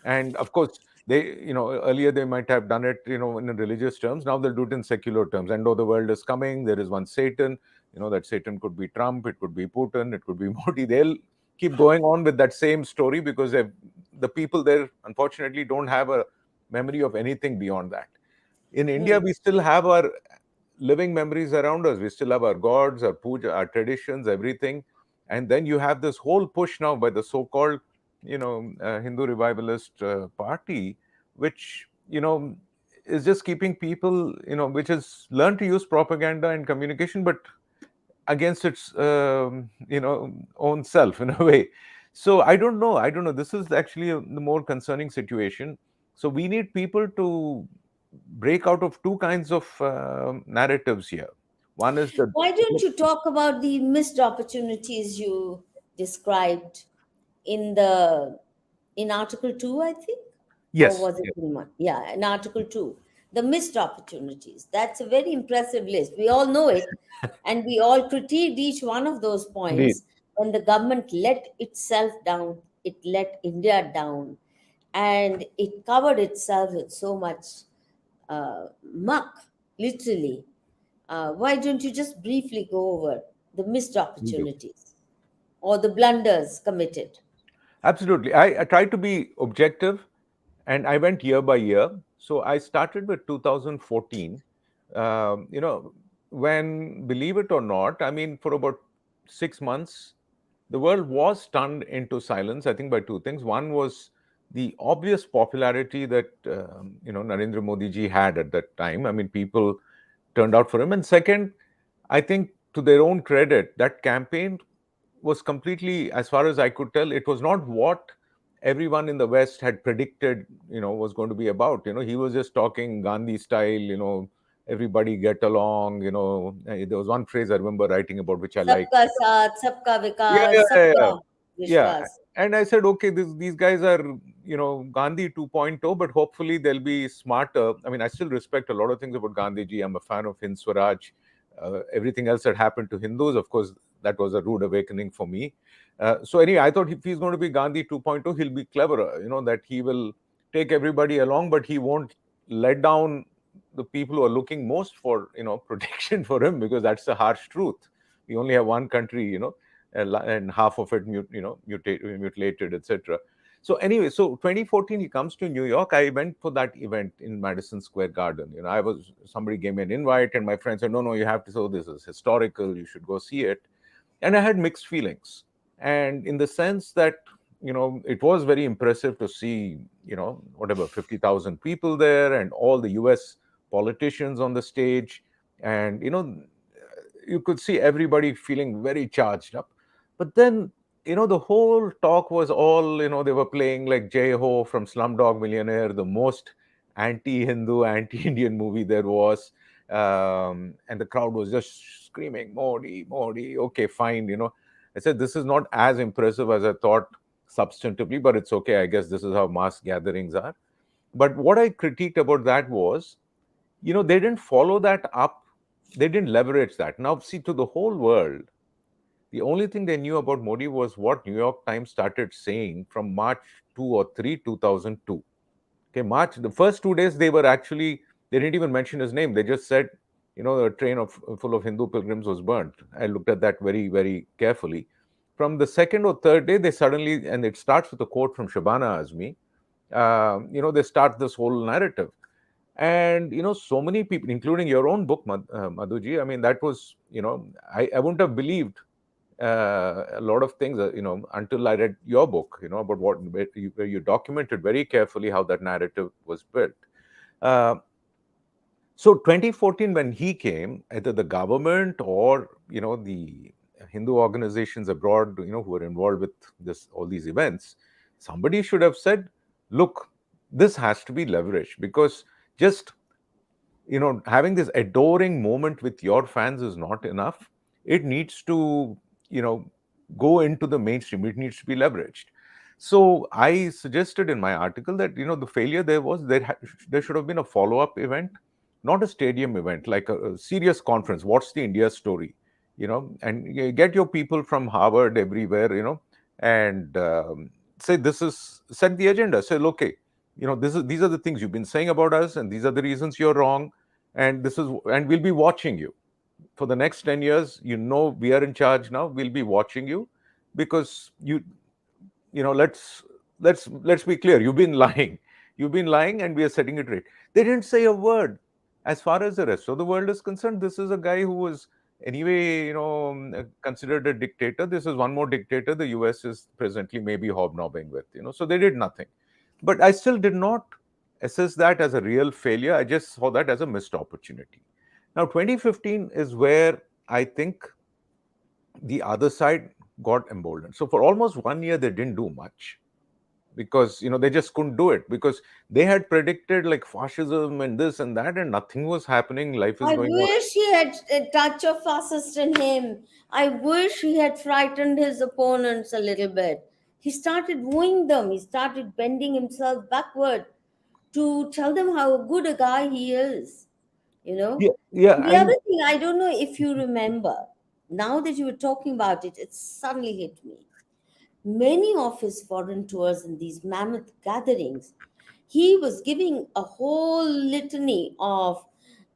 And of course, they, earlier they might have done it, in religious terms. Now they'll do it in secular terms. And though the world is coming, there is one Satan. That Satan could be Trump, it could be Putin, it could be Modi. They'll keep going on with that same story, because the people there, unfortunately, don't have a memory of anything beyond that. In India, Hmm. we still have our living memories around us. We still have our gods, our puja, our traditions, everything. And then you have this whole push now by the so-called, Hindu revivalist party, which, is just keeping people, which has learned to use propaganda and communication, but against its, own self, in a way. So I don't know, this is actually the more concerning situation. So we need people to break out of two kinds of narratives here. One is the. Why don't you talk about the missed opportunities you described in the in Article 2, I think? Or Yes, was it yes, in one? Yeah, in Article 2. The missed opportunities. That's a very impressive list. We all know it. And we all critiqued each one of those indeed. points when the government let itself down, it let India down, and it covered itself with so much muck, literally. Why don't you just briefly go over the missed We do. opportunities or the blunders committed? Absolutely. I tried to be objective, and I went year by year. So I started with 2014. When, believe it or not, I mean, for about 6 months, the world was stunned into silence, I think, by two things. One was the obvious popularity that, Narendra Modi ji had at that time. I mean, people turned out for him. And second, I think, to their own credit, that campaign was completely, as far as I could tell, it was not what everyone in the West had predicted, was going to be about. He was just talking Gandhi style, everybody get along. There was one phrase I remember writing about, which I liked. Sabka saath, sabka Yeah, vikas, yeah, yeah, sabka yeah. Yeah. vishwas. And I said, okay, these guys are, Gandhi 2.0, but hopefully they'll be smarter. I mean, I still respect a lot of things about Gandhiji. I'm a fan of Hind Swaraj. Everything else that happened to Hindus, of course, that was a rude awakening for me. So anyway, I thought if he's going to be Gandhi 2.0, he'll be cleverer, that he will take everybody along, but he won't let down the people who are looking most for, protection for him, because that's the harsh truth. We only have one country, and half of it mutilated, etc. So anyway, so 2014 he comes to New York. I went for that event in Madison Square Garden. Somebody gave me an invite, and my friend said, no, you have to. So this is historical, you should go see it. And I had mixed feelings, and in the sense that, it was very impressive to see, whatever, 50,000 people there, and all the US politicians on the stage. And you could see everybody feeling very charged up. But then, the whole talk was all, they were playing like Jai Ho from Slumdog Millionaire, the most anti-Hindu, anti-Indian movie there was. And the crowd was just screaming, Modi, Modi. Okay, fine. I said, this is not as impressive as I thought substantively, but it's okay. I guess this is how mass gatherings are. But what I critiqued about that was, they didn't follow that up. They didn't leverage that. Now, see, to the whole world, the only thing they knew about Modi was what New York Times started saying from March 2 or 3, 2002. Okay, March, the first 2 days, they didn't even mention his name. They just said, a train full of Hindu pilgrims was burnt. I looked at that very, very carefully. From the second or third day, they suddenly, and it starts with a quote from Shabana Azmi, they start this whole narrative. And, so many people, including your own book, Madhuji, I mean, that was, I wouldn't have believed a lot of things, until I read your book, about where you documented very carefully how that narrative was built. Uh, so 2014, when he came, either the government or, the Hindu organizations abroad, who were involved with all these events, somebody should have said, look, this has to be leveraged, because just having this adoring moment with your fans is not enough. It needs to you know go into the mainstream. It needs to be leveraged. So I suggested in my article that the failure there was there should have been a follow-up event, not a stadium event, like a serious conference. What's the India story? And you get your people from Harvard, everywhere, and say, this is, set the agenda. Say, okay, these are the things you've been saying about us, and these are the reasons you're wrong, and we'll be watching you for the next 10 years. We are in charge now. We'll be watching you, because let's be clear. You've been lying, and we are setting it right. They didn't say a word. As far as the rest of the world is concerned, this is a guy who was anyway considered a dictator. This is one more dictator the US is presently maybe hobnobbing with. So they did nothing. But I still did not assess that as a real failure. I just saw that as a missed opportunity. Now, 2015 is where I think the other side got emboldened. So for almost 1 year, they didn't do much, because they just couldn't do it, because they had predicted like fascism and this and that, and nothing was happening. Life is I going on. wish he had a touch of fascist in him. I wish he had frightened his opponents a little bit. He started wooing them. He started bending himself backward to tell them how good a guy he is. You know. Yeah, yeah, The other thing, I don't know if you remember. Now that you were talking about it, it suddenly hit me. Many of his foreign tours and these mammoth gatherings, he was giving a whole litany of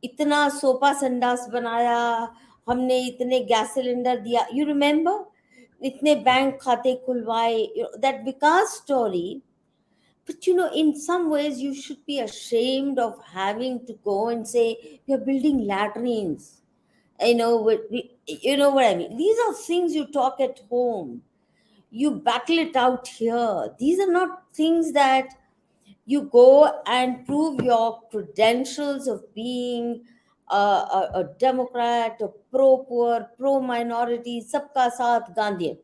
इतना सोपा संडास बनाया हमने इतने gas cylinder दिया you remember इतने bank खाते खुलवाए that vikas story. But in some ways you should be ashamed of having to go and say we are building latrines. You know what I mean. These are things you talk at home, you battle it out here. These are not things that you go and prove your credentials of being a Democrat, a pro poor, pro minority, sabka saath Gandhian.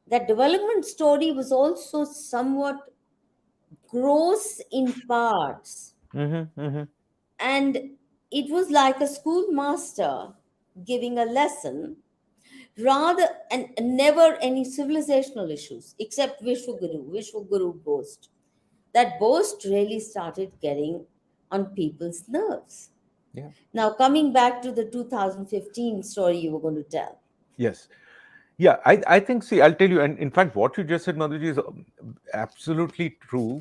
That development story was also somewhat gross in parts, mm-hmm. and it was like a schoolmaster giving a lesson rather, and never any civilizational issues except Vishwaguru boast. That boast really started getting on people's nerves. Yeah. Now, coming back to the 2015 story you were going to tell. Yes. Yeah, I think, see, I'll tell you, and in fact, what you just said, Madhuji, is absolutely true.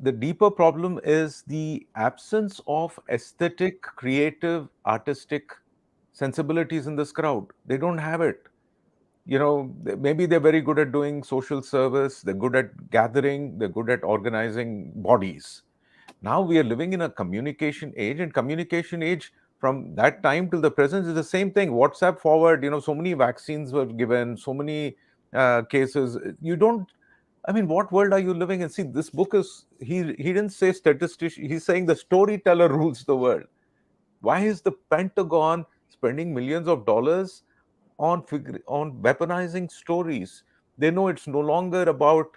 The deeper problem is the absence of aesthetic, creative, artistic sensibilities in this crowd. They don't have it. Maybe they're very good at doing social service, they're good at gathering, they're good at organizing bodies. Now we are living in a communication age, and communication age from that time till the present is the same thing. WhatsApp forward, so many vaccines were given, so many cases. You don't, I mean, what world are you living in? See, this book is, he didn't say statistician, he's saying the storyteller rules the world. Why is the Pentagon spending millions of dollars on weaponizing stories? They know it's no longer about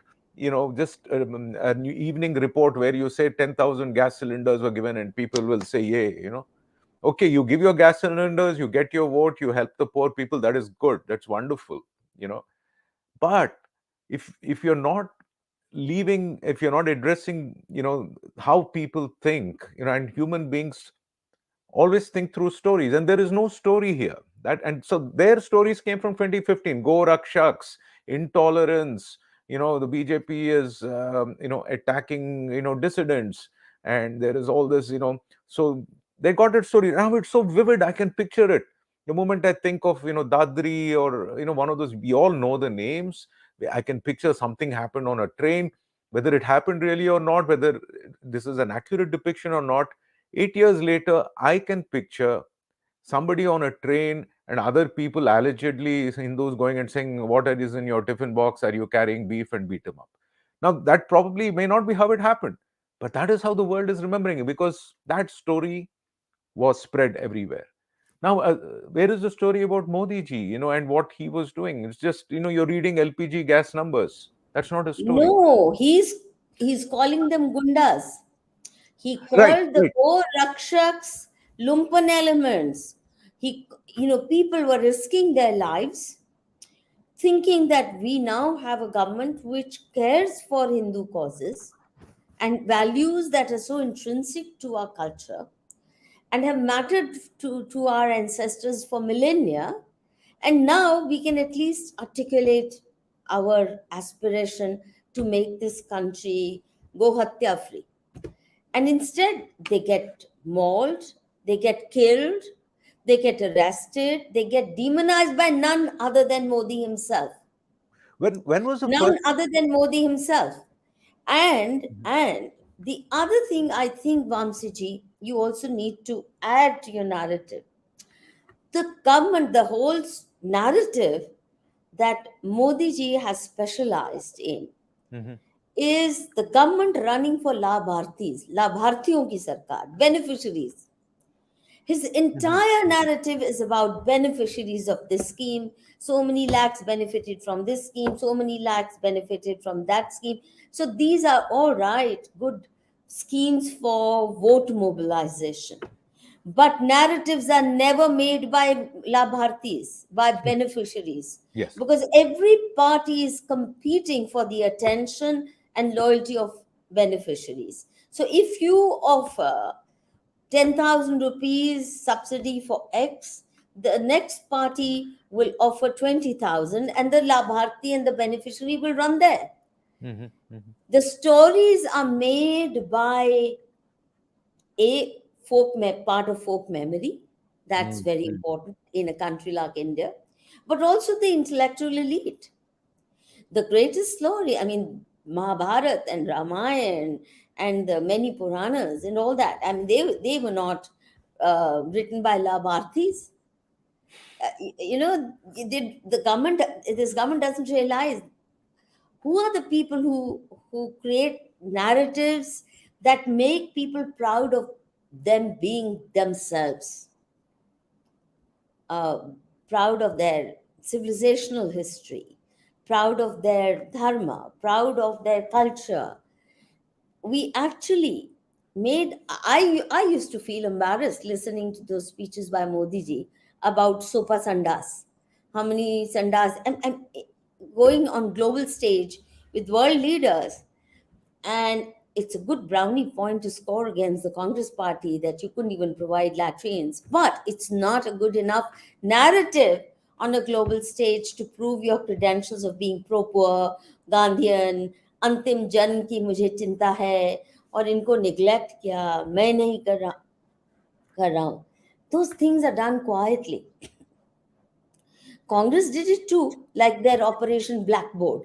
just an evening report where you say 10,000 gas cylinders were given and people will say yay. Okay, you give your gas cylinders, you get your vote, you help the poor people. That is good. That's wonderful. But if you're not leaving, if you're not addressing, how people think, and human beings always think through stories, and there is no story here. And so their stories came from 2015: go rakshaks, intolerance, the BJP is attacking dissidents, and there is all this, so they got it story. Now it's so vivid, I can picture it. The moment I think of Dadri, or one of those, we all know the names, I can picture something happened on a train, whether it happened really or not, whether this is an accurate depiction or not. 8 years later, I can picture somebody on a train and other people, allegedly Hindus, going and saying, what is in your tiffin box? Are you carrying beef? And beat them up. Now, that probably may not be how it happened, but that is how the world is remembering it, because that story was spread everywhere. Now, where is the story about Modi ji, and what he was doing? It's just, you're reading LPG gas numbers. That's not a story. No, he's calling them gundas. He Right, called the right. Go Rakshaks lumpen elements. People were risking their lives, thinking that we now have a government which cares for Hindu causes and values that are so intrinsic to our culture and have mattered to our ancestors for millennia. And now we can at least articulate our aspiration to make this country go hatya free. And instead, they get mauled, they get killed, they get arrested, they get demonized by none other than Modi himself. When was the None first? other than Modi himself. And the other thing I think, Vamsiji, you also need to add to your narrative. The government, the whole narrative that Modi ji has specialized in Mhm, is the government running for Labhartis, Labhartiyon ki sarkar, beneficiaries. His mhm, entire narrative is about beneficiaries of this scheme. So many lakhs benefited from this scheme, so many lakhs benefited from that scheme. So these are all right, good schemes for vote mobilization. But narratives are never made by Labhartis, by beneficiaries, yes. because every party is competing for the attention and loyalty of beneficiaries. So if you offer 10,000 rupees subsidy for X, the next party will offer 20,000 and the Labharti and the beneficiary will run there. Mhm, mhm, The stories are made by a part of folk memory. That's mm, very mm. important in a country like India, but also the intellectual elite. The greatest story, I mean, Mahabharat and Ramayana and the many Puranas and all that. I mean, they were not written by Labharthis. The government, this government doesn't realize who are the people who create narratives that make people proud of them being themselves, uh, proud of their civilizational history, proud of their dharma, proud of their culture. We actually I used to feel embarrassed listening to those speeches by Modi ji about Sopa Sandas. How many Sandas, and going on global stage with world leaders, and it's a good brownie point to score against the Congress party that you couldn't even provide latrines. But it's not a good enough narrative on a global stage to prove your credentials of being pro-poor, Gandhian, अंतिम जन की मुझे चिंता है और इनको neglect किया, मैं नहीं कर रहा हूँ. Those things are done quietly. Congress did it too, like their Operation Blackboard.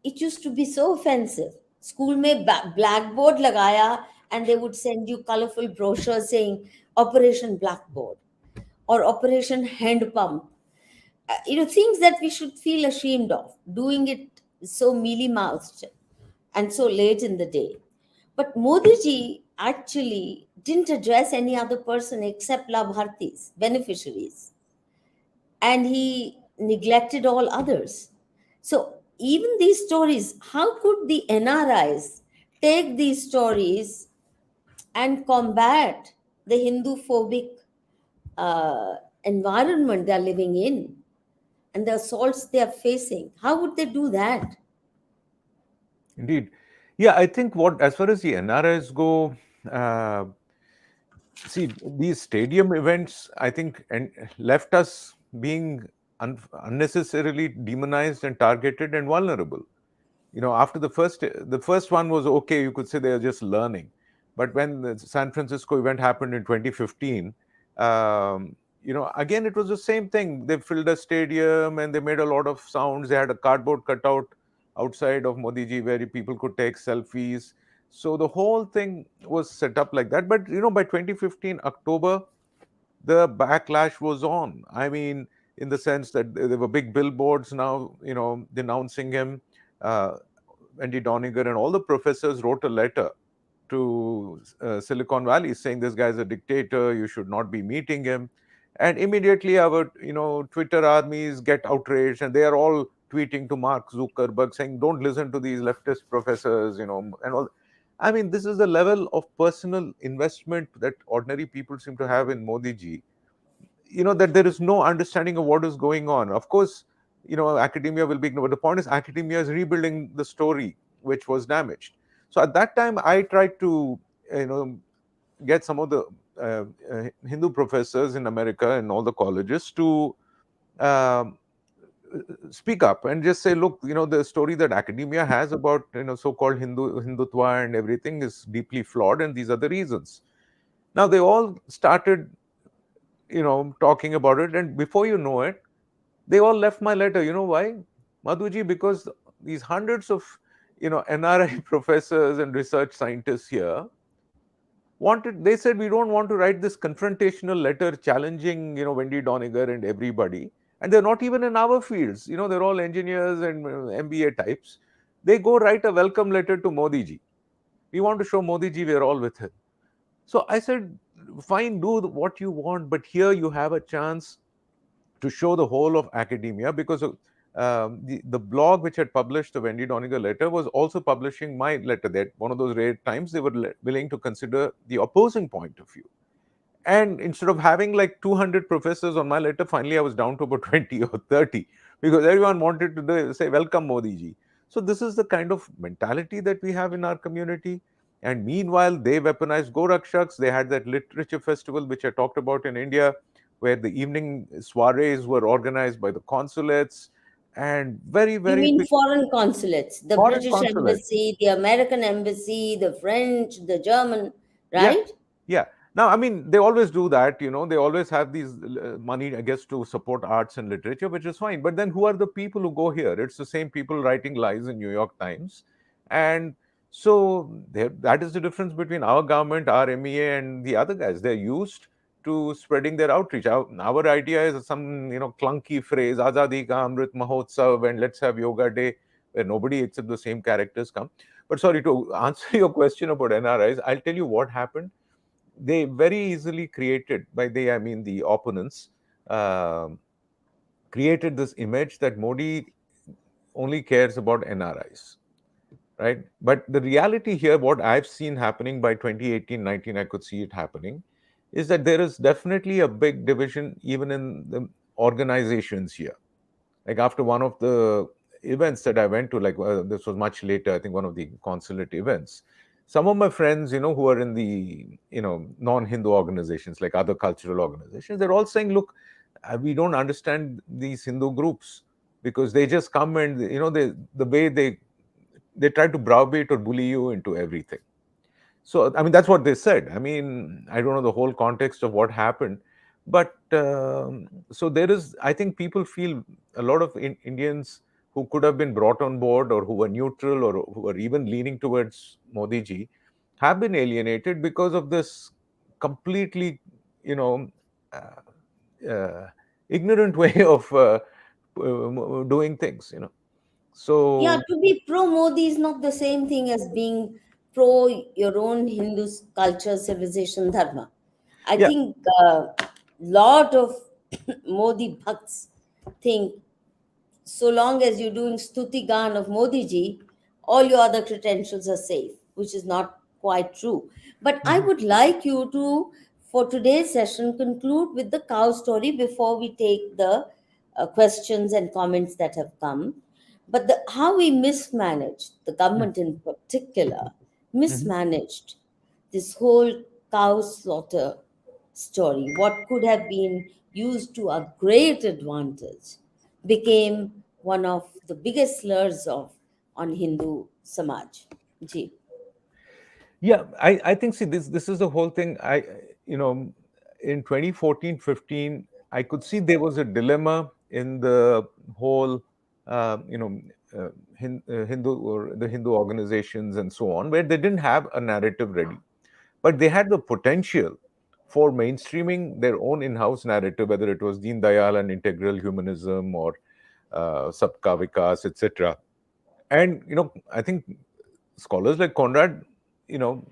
It used to be so offensive. School में blackboard लगाया and they would send you colorful brochures saying Operation Blackboard or Operation Hand Pump. Things that we should feel ashamed of, doing it so mealy-mouthed and so late in the day. But Modi ji actually didn't address any other person except Labhartis, beneficiaries, and he neglected all others. So, even these stories, how could the NRIs take these stories and combat the Hindu phobic uh, environment they're living in and the assaults they are facing? How would they do that? Indeed. Yeah, I think what, as far as the NRIs go, uh, see, these stadium events, I think, and left us being unnecessarily demonized and targeted and vulnerable. After the first one was okay, you could say they are just learning. But when the San Francisco event happened in 2015, again, it was the same thing. They filled a stadium and they made a lot of sounds. They had a cardboard cutout outside of Modi ji where people could take selfies. So the whole thing was set up like that. But by 2015 October, the backlash was on. I mean, in the sense that there were big billboards now, denouncing him. Uh, Wendy Doniger and all the professors wrote a letter to Silicon Valley saying this guy's a dictator, you should not be meeting him. And immediately our, Twitter armies get outraged and they are all tweeting to Mark Zuckerberg saying, don't listen to these leftist professors, and all. I mean, this is the level of personal investment that ordinary people seem to have in Modi ji, that there is no understanding of what is going on. Of course, academia will be ignored, but the point is academia is rebuilding the story which was damaged. So at that time I tried to you know get some of the Hindu professors in America and all the colleges to um, speak up and just say, look, the story that academia has about so-called Hindutva and everything is deeply flawed, and these are the reasons. Now they all started talking about it, and before you know it, they all left my letter. You know why, Madhuji? Because these hundreds of NRI professors and research scientists here they said, we don't want to write this confrontational letter challenging Wendy Doniger and everybody, and they're not even in our fields. They're all engineers and MBA types. They go write a welcome letter to Modi ji. We want to show Modi ji we're all with him. So I said, fine, do what you want, but here you have a chance to show the whole of academia, because the blog which had published the Wendy Doniger letter was also publishing my letter. That one of those rare times they were willing to consider the opposing point of view. And instead of having like 200 professors on my letter, finally I was down to about 20 or 30, because everyone wanted to say, welcome Modi ji. So this is the kind of mentality that we have in our community. And meanwhile, they weaponized Gorakshaks. They had that literature festival, which I talked about in India, where the evening soirees were organized by the consulates, and very, You very mean big foreign consulates, the foreign British consulates. embassy, the American embassy, the French, the German, Yeah, right? yeah. Now, I mean, they always do that, they always have these money, I guess, to support arts and literature, which is fine. But then who are the people who go here? It's the same people writing lies in New York Times. And so that is the difference between our government, our MEA, and the other guys. They're used to spreading their outreach. Our idea is some, clunky phrase, Azadi Ka Amrit Mahotsav, and let's have yoga day, where nobody except the same characters come. But sorry, to answer your question about NRIs, I'll tell you what happened. They very easily created, by they I mean the opponents, um created this image that Modi only cares about NRIs, right? But the reality here, what I've seen happening by 2018-19, I could see it happening, is that there is definitely a big division even in the organizations here. Like after one of the events that I went to, like this was much later, I think one of the consulate events, some of my friends, who are in the, non-Hindu organizations, like other cultural organizations, they're all saying, look, we don't understand these Hindu groups, because they just come and, the way they try to browbeat or bully you into everything. So, I mean, that's what they said. I mean, I don't know the whole context of what happened, but so there is, I think people feel, a lot of Indians who could have been brought on board, or who were neutral, or who were even leaning towards Modi ji, have been alienated because of this completely, you know, uh, ignorant way of doing things, Yeah, So, to be pro Modi is not the same thing as being pro your own Hindu culture, civilization, dharma. I yeah. think lot of Modi bhakts think so long as you're doing stuti gan of Modi ji, all your other credentials are safe, which is not quite true. But I Mhm. would like you to, for today's session, conclude with the cow story before we take the questions and comments that have come. But how we mismanaged, the Mm. government in particular, Mhm. mismanaged this whole cow slaughter story, what could have been used to a great advantage, became one of the biggest slurs of on Hindu Samaj. Ji. Yeah, I think, see, this is the whole thing. You know, in 2014, 15, I could see there was a dilemma in the whole, you know, Hindu or the Hindu organizations and so on, where they didn't have a narrative ready, but they had the potential for mainstreaming their own in-house narrative, whether it was Deen Dayal and integral humanism or Sabka Vikas, etc. And I think scholars like Conrad, you know,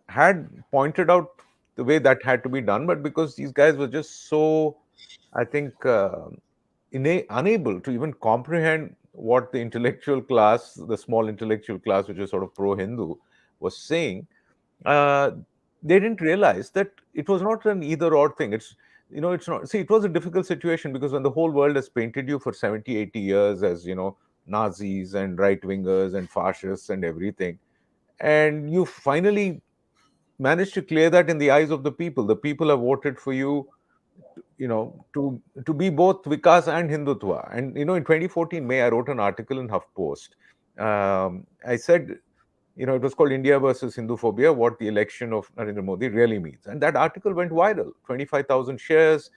had pointed out the way that had to be done, but because these guys were just so, I think, unable to even comprehend what the intellectual class, the small intellectual class, which is sort of pro-Hindu, was saying, uh, they didn't realize that it was not an either-or thing. It's not. See, it was a difficult situation because when the whole world has painted you for 70, 80 years as, Nazis and right-wingers and fascists and everything, and you finally managed to clear that in the eyes of the people. The people have voted for you, to be both Vikas and Hindutva. And in 2014 May, I wrote an article in HuffPost. I said, it was called India versus Hindu phobia, what the election of Narendra Modi really means. And that article went viral, 25,000 shares.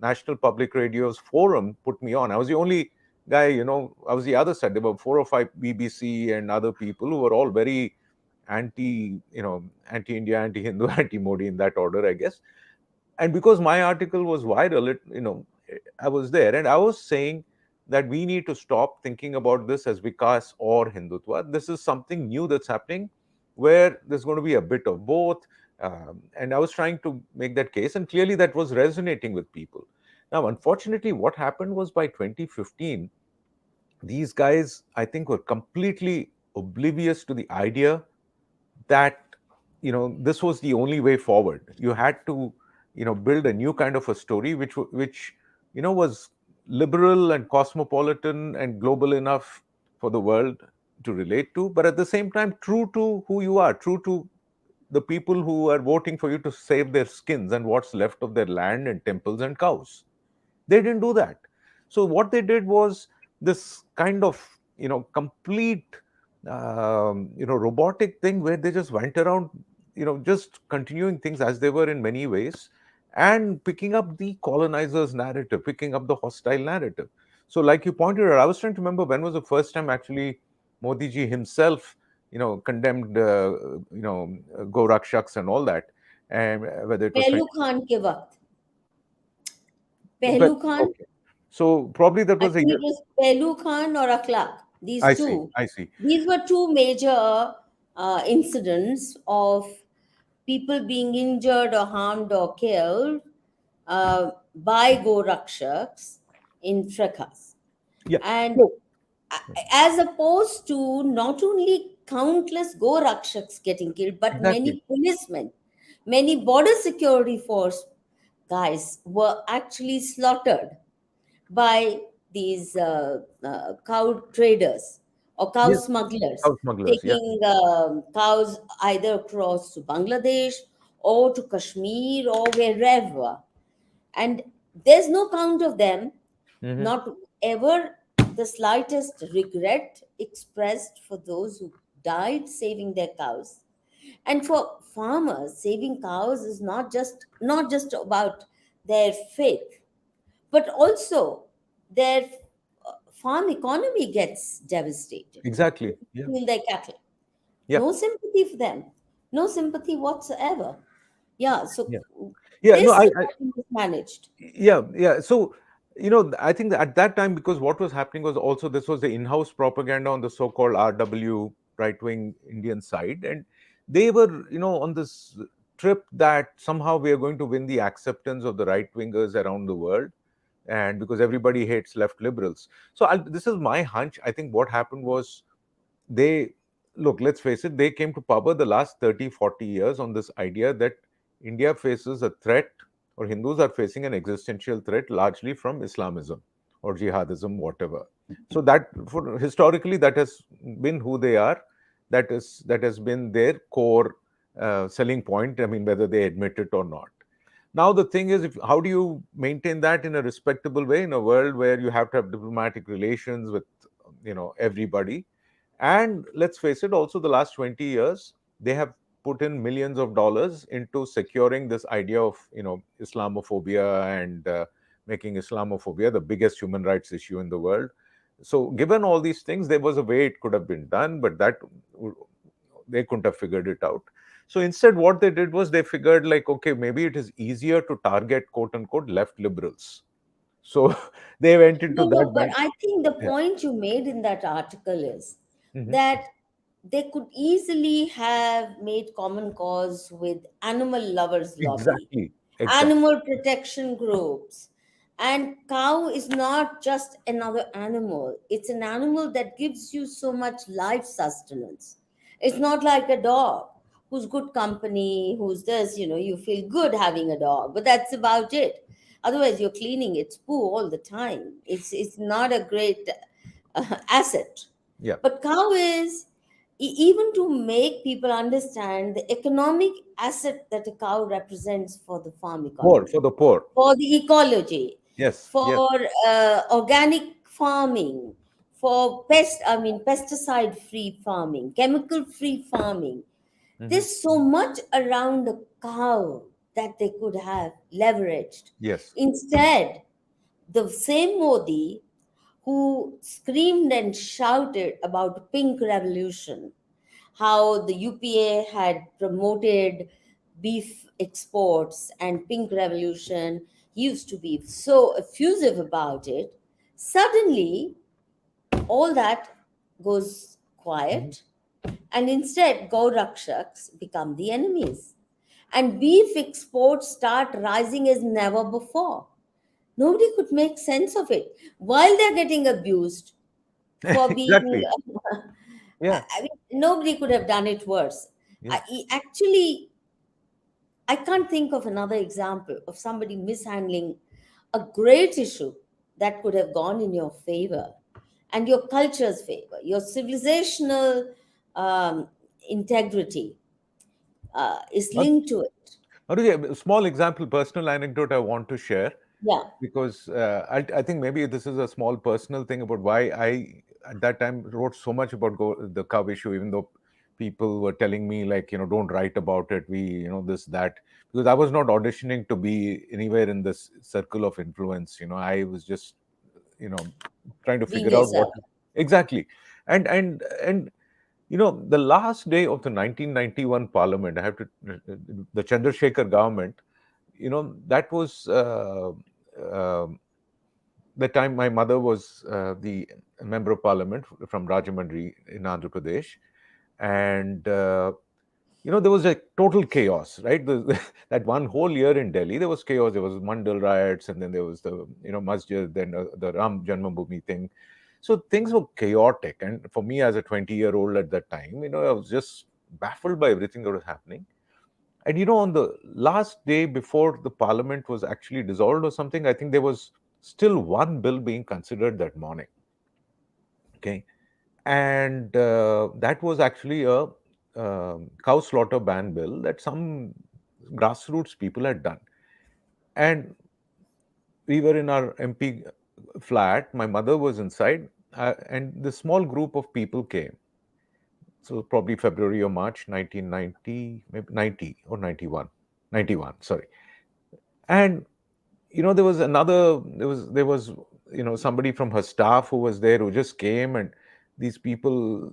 National Public Radio's forum put me on. I was the only guy, I was the other side. There were 4 or 5 BBC and other people who were all very anti-India, anti-Hindu, anti-Modi, in that order, I guess. And because my article was viral, I was there, and I was saying that we need to stop thinking about this as Vikas or Hindutva. This is something new that's happening, where there's going to be a bit of both. And I was trying to make that case, and clearly that was resonating with people. Now, unfortunately, what happened was, by 2015, these guys, I think, were completely oblivious to the idea that this was the only way forward. You had to build a new kind of a story, which was liberal and cosmopolitan and global enough for the world to relate to, but at the same time true to who you are, true to the people who are voting for you to save their skins and what's left of their land and temples and cows. They didn't do that. So what they did was this kind of complete robotic thing, where they just went around just continuing things as they were in many ways, and picking up the colonizers narrative, picking up the hostile narrative. So like you pointed out, I was trying to remember when was the first time actually Modi ji himself condemned go rakshaks and all that, and whether it was पहलू 20. खान के वक्त, But पहलू Khan, okay, so probably that I was a think year. it was Pehlu Khan or Akhlaq. I These see, two. I see. These were two major incidents of people being injured or harmed or killed by Go Rakshaks in fracas. Yeah. And So as opposed to not only countless Go Rakshaks getting killed, but exactly. many policemen, many border security force guys were actually slaughtered by these cow traders or cow Yes, smugglers, house smugglers. Yeah. taking cows either across to Bangladesh or to Kashmir or wherever. And there's no count of them, Hmm. not ever the slightest regret expressed for those who died saving their cows. And for farmers, saving cows is not just about their faith, but also their farm economy gets devastated. Exactly. Yeah. Kill their cattle. Yeah. No sympathy for them. No sympathy whatsoever. Yeah, so Yeah. Yeah. No, this I, cannot be mismanaged. yeah, yeah. So, I think that at that time, because what was happening was also, this was the in-house propaganda on the so-called RW, right-wing Indian side, and they were, on this trip that somehow we are going to win the acceptance of the right-wingers around the world, and because everybody hates left liberals. So, this is my hunch. I think what happened was, they look, let's face it, they came to power the last 30, 40 years on this idea that India faces a threat, or Hindus are facing an existential threat, largely from Islamism or jihadism, whatever. So that for historically that has been who they are. That has been their core selling point. I mean, whether they admit it or not. Now the thing is, how do you maintain that in a respectable way in a world where you have to have diplomatic relations with everybody? And let's face it, also the last 20 years, they have put in millions of dollars into securing this idea of Islamophobia and making Islamophobia the biggest human rights issue in the world. So given all these things, there was a way it could have been done, but that they couldn't have figured it out. So instead, what they did was they figured, like, okay, maybe it is easier to target quote unquote left liberals. So they went into No, no, that but band. I think the Yeah. point you made in that article is Mhm. that they could easily have made common cause with animal lovers lobby, Exactly. Exactly. animal protection groups. And cow is not just another animal, it's an animal that gives you so much life sustenance. It's not like a dog who's good company, who's this, you feel good having a dog, but that's about it. Otherwise, you're cleaning its poo all the time. It's not a great asset. Yeah. But cow is, even to make people understand the economic asset that a cow represents for the farm Poor for economy, the poor. for the ecology, Yes. for Yes. organic farming, for pesticide free farming, chemical free farming. Hmm. There's so much around a cow that they could have leveraged. Yes. Instead, the same Modi who screamed and shouted about pink revolution, how the UPA had promoted beef exports and pink revolution, used to be so effusive about it, suddenly all that goes Mhm. quiet, and instead Go Rakshaks become the enemies. And beef exports start rising as never before. Nobody could make sense of it while they're getting abused for being. Exactly. Yeah. I mean, nobody could have done it worse. Yeah. Actually, I can't think of another example of somebody mishandling a great issue that could have gone in your favor and your culture's favor, your civilizational um, integrity is But linked to it. Madhuri, a small example, personal anecdote I want to share, Yeah. because I think maybe this is a small personal thing about why I at that time wrote so much about the cow issue, even though people were telling me, like, don't write about it, this that, because I was not auditioning to be anywhere in this circle of influence. I was just you know trying to Being figure out what yourself. exactly. And the last day of the 1991 parliament, I have to the Chandrasekhar government, that was um the time my mother was the member of parliament from Rajahmundry in Andhra Pradesh. And there was a total chaos, right? That one whole year in Delhi, there was chaos. There was Mandal riots, and then there was the masjid, then the Ram Janmabhoomi thing. So things were chaotic, and for me as a 20-year-old at that time, I was just baffled by everything that was happening. And on the last day before the parliament was actually dissolved or something, I think there was still one bill being considered that morning. Okay. And that was actually a cow slaughter ban bill that some grassroots people had done. And we were in our MP flat. My mother was inside, and the small group of people came. So probably February or March 1990, maybe 90 or 91, 91. Sorry. And there was somebody from her staff who was there, who just came. And these people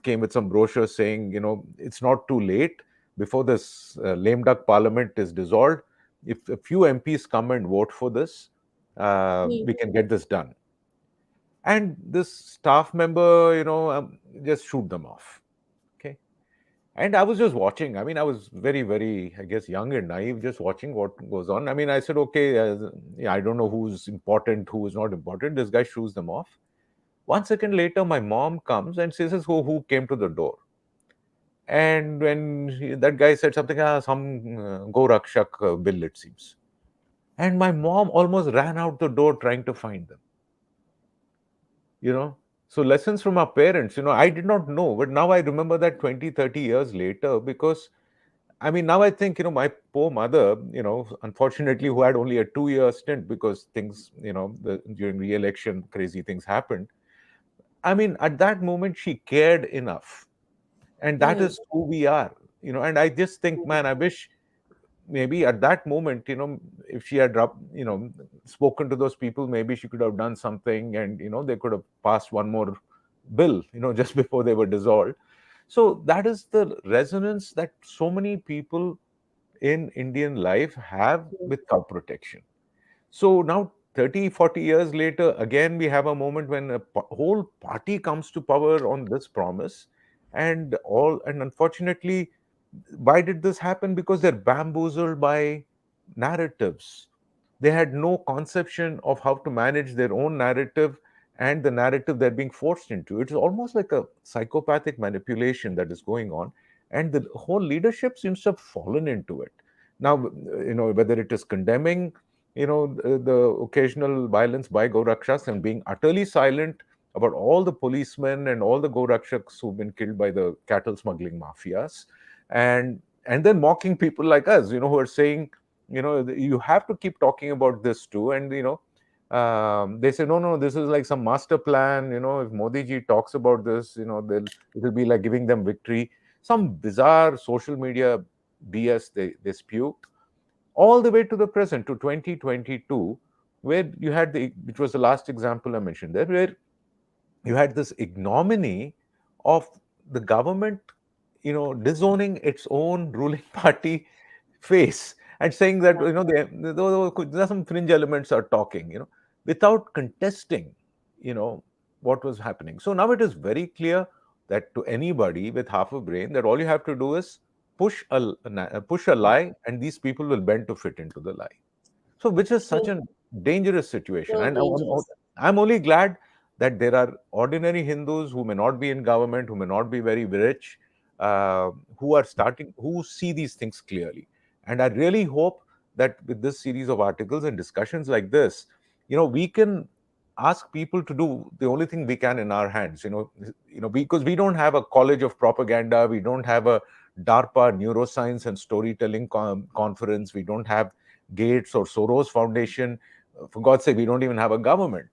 came with some brochures saying, it's not too late. Before this lame duck parliament is dissolved, if a few MPs come and vote for this, we can get this done. And this staff member, just shoot them off. Okay. And I was just watching. I mean, I was very, very, I guess, young and naive, just watching what goes on. I mean, I said, okay, yeah, I don't know who's important, who is not important. This guy shoots them off. 1 second later, my mom comes and says, who came to the door? And when that guy said something, some Go Rakshak bill, it seems. And my mom almost ran out the door trying to find them. you know. So lessons from our parents, I did not know, but now I remember that 20, 30 years later, because I mean, now I think, my poor mother, unfortunately, who had only a 2-year stint because things, during re-election, crazy things happened. I mean, at that moment, she cared enough. And that Hmm. is who we are, and I just think, man, I wish maybe at that moment, if she had, spoken to those people, maybe she could have done something, and, they could have passed one more bill, just before they were dissolved. So that is the resonance that so many people in Indian life have with cow protection. So now 30, 40 years later, again, we have a moment when a whole party comes to power on this promise. And unfortunately, why did this happen? Because they're bamboozled by narratives. They had no conception of how to manage their own narrative and the narrative they're being forced into. It's almost like a psychopathic manipulation that is going on, and the whole leadership seems to have fallen into it. Now, whether it is condemning, the occasional violence by Gorakshas and being utterly silent about all the policemen and all the Gorakshaks who've been killed by the cattle smuggling mafias, and then mocking people like us, who are saying, you have to keep talking about this too. And they say, no, no, this is like some master plan. If Modi ji talks about this, it'll be like giving them victory. Some bizarre social media BS they spew, all the way to the present, to 2022, where you had which was the last example I mentioned there, where you had this ignominy of the government, disowning its own ruling party face, and saying that, there some fringe elements are talking, without contesting, what was happening. So now it is very clear that to anybody with half a brain, that all you have to do is push a lie, and these people will bend to fit into the lie. So, which is such So, a dangerous situation. so And dangerous. I'm only glad that there are ordinary Hindus who may not be in government, who may not be very rich, who see these things clearly. And I really hope that with this series of articles and discussions like this, we can ask people to do the only thing we can in our hands. Because we don't have a college of propaganda, we don't have a DARPA neuroscience and storytelling conference, we don't have Gates or Soros Foundation. For God's sake, we don't even have a government,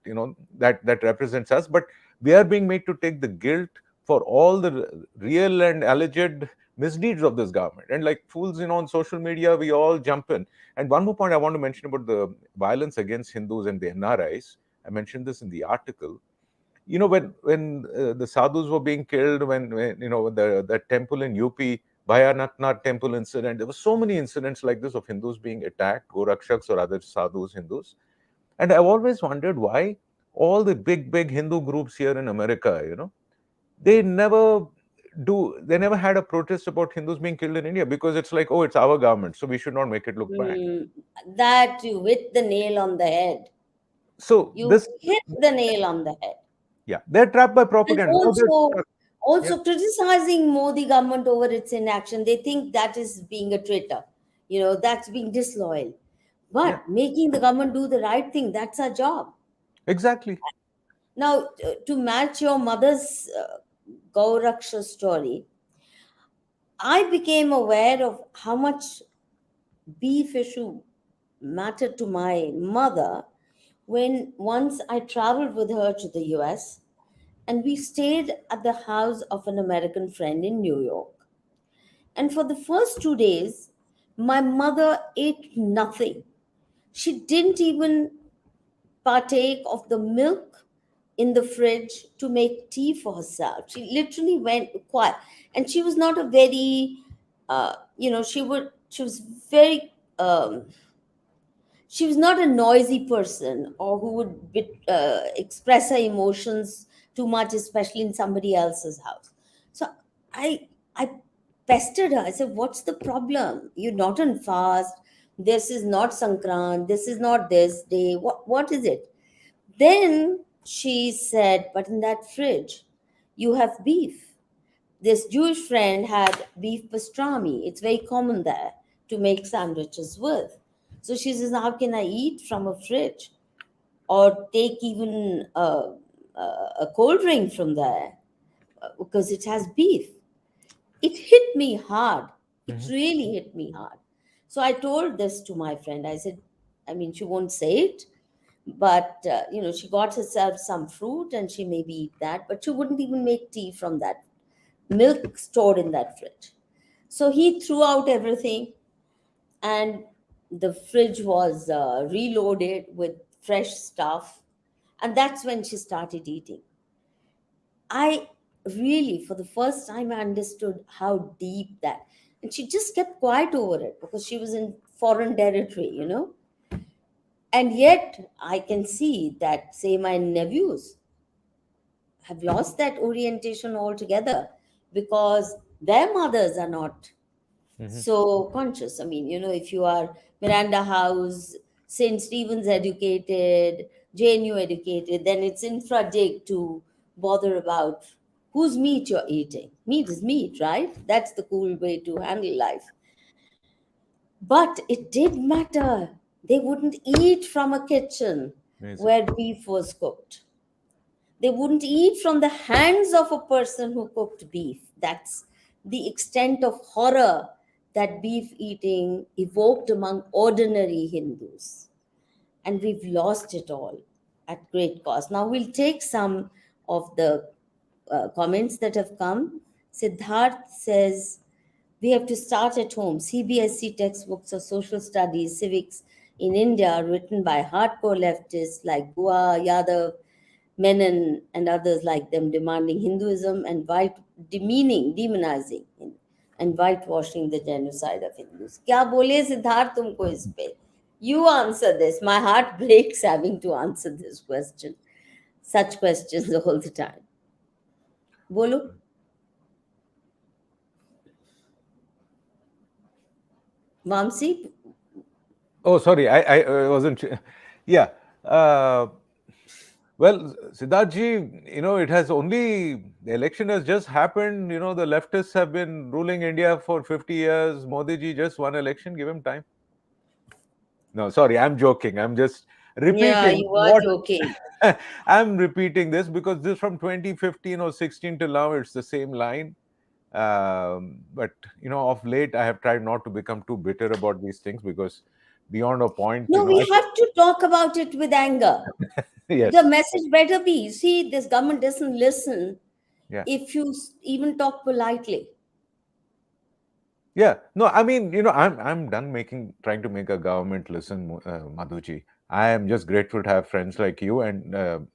that represents us. But we are being made to take the guilt for all the real and alleged misdeeds of this government. And like fools, on social media, we all jump in. And one more point I want to mention about the violence against Hindus and the NRIs. I mentioned this in the article. When the sadhus were being killed, when the temple in UP, Bhayanaknath temple incident, there were so many incidents like this of Hindus being attacked, Gorakshaks or other sadhus, Hindus. And I've always wondered why all the big Hindu groups here in America, they never they never had a protest about Hindus being killed in India, because it's like, oh, it's our government, so we should not make it look bad. Hmm. That you hit the nail on the head. So You this, hit the nail on the head. yeah, they're trapped by And propaganda. No, they're also, stuck. Yeah, also criticizing Modi government over its inaction. They think that is being a traitor. That's being disloyal. yeah, But making the government do the right thing, that's our job. exactly. Now, to match your mother's Gauraksha story, I became aware of how much beef issue mattered to my mother when once I traveled with her to the US and we stayed at the house of an American friend in New York. And for the first 2 days, my mother ate nothing. She didn't even partake of the milk in the fridge to make tea for herself. She literally went quiet. And she was not a very, she was very, she was not a noisy person or who would express her emotions too much, especially in somebody else's house. So I pestered her. I said, "What's the problem? You're not on fast. This is not Sankrant. This is not this day. What is it?" Then she said, "But in that fridge, you have beef. This Jewish friend had beef pastrami. It's very common there to make sandwiches with." So she says, "How can I eat from a fridge or take even a cold drink from there because it has beef. It hit me hard. It really hit me hard. So I told this to my friend. I said, I mean, she won't say it, but she got herself some fruit and she maybe eat that, but she wouldn't even make tea from that milk stored in that fridge. So he threw out everything, and the fridge was reloaded with fresh stuff. And that's when she started eating. I really, for the first time, I understood how deep that. And she just kept quiet over it because she was in foreign territory. And yet, I can see that, say, my nephews have lost that orientation altogether because their mothers are not so conscious. I mean, if you are Miranda House, St. Stephen's educated, JNU educated, then it's infra dig to bother about whose meat you're eating. Meat is meat, right? That's the cool way to handle life. But it did matter. They wouldn't eat from a kitchen where beef was cooked. They wouldn't eat from the hands of a person who cooked beef. That's the extent of horror that beef eating evoked among ordinary Hindus. And we've lost it all at great cost. Now we'll take some of the comments that have come. Siddharth says, we have to start at home. CBSE textbooks of social studies, civics in India are written by hardcore leftists like Bua, Yadav, Menon, and others like them, demanding Hinduism and demonizing and whitewashing the genocide of Hindus. क्या बोले सिद्धार्थ तुमको इस पे? You answer this. My heart breaks having to answer this question. Such questions all the time. Bolo. Vamsee? Oh, sorry, I wasn't. Yeah. Well, Siddharthji, it has only, the election has just happened. The leftists have been ruling India for 50 years. Modi ji just won election. Give him time. No, sorry, I'm joking. I'm just repeating. Yeah, you are joking. I'm repeating this because this from 2015 or 16 till now, it's the same line. But of late, I have tried not to become too bitter about these things because beyond a point, No, we have to talk about it with anger. Yes. The message better be, see, this government doesn't listen if you even talk politely. Yeah, no, I mean, I'm done trying to make a government listen, Madhuji. I am just grateful to have friends like you and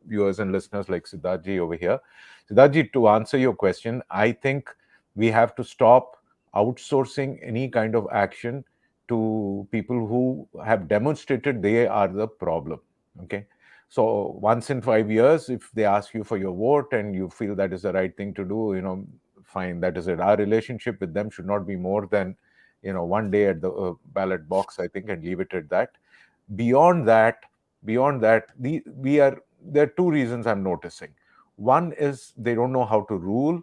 viewers and listeners like Siddharthji over here. Siddharthji, to answer your question, I think we have to stop outsourcing any kind of action to people who have demonstrated they are the problem. Okay, so once in 5 years, if they ask you for your vote and you feel that is the right thing to do, fine, that is it. Our relationship with them should not be more than one day at the ballot box, I think, and leave it at that. Beyond that, there are two reasons I'm noticing. One is they don't know how to rule,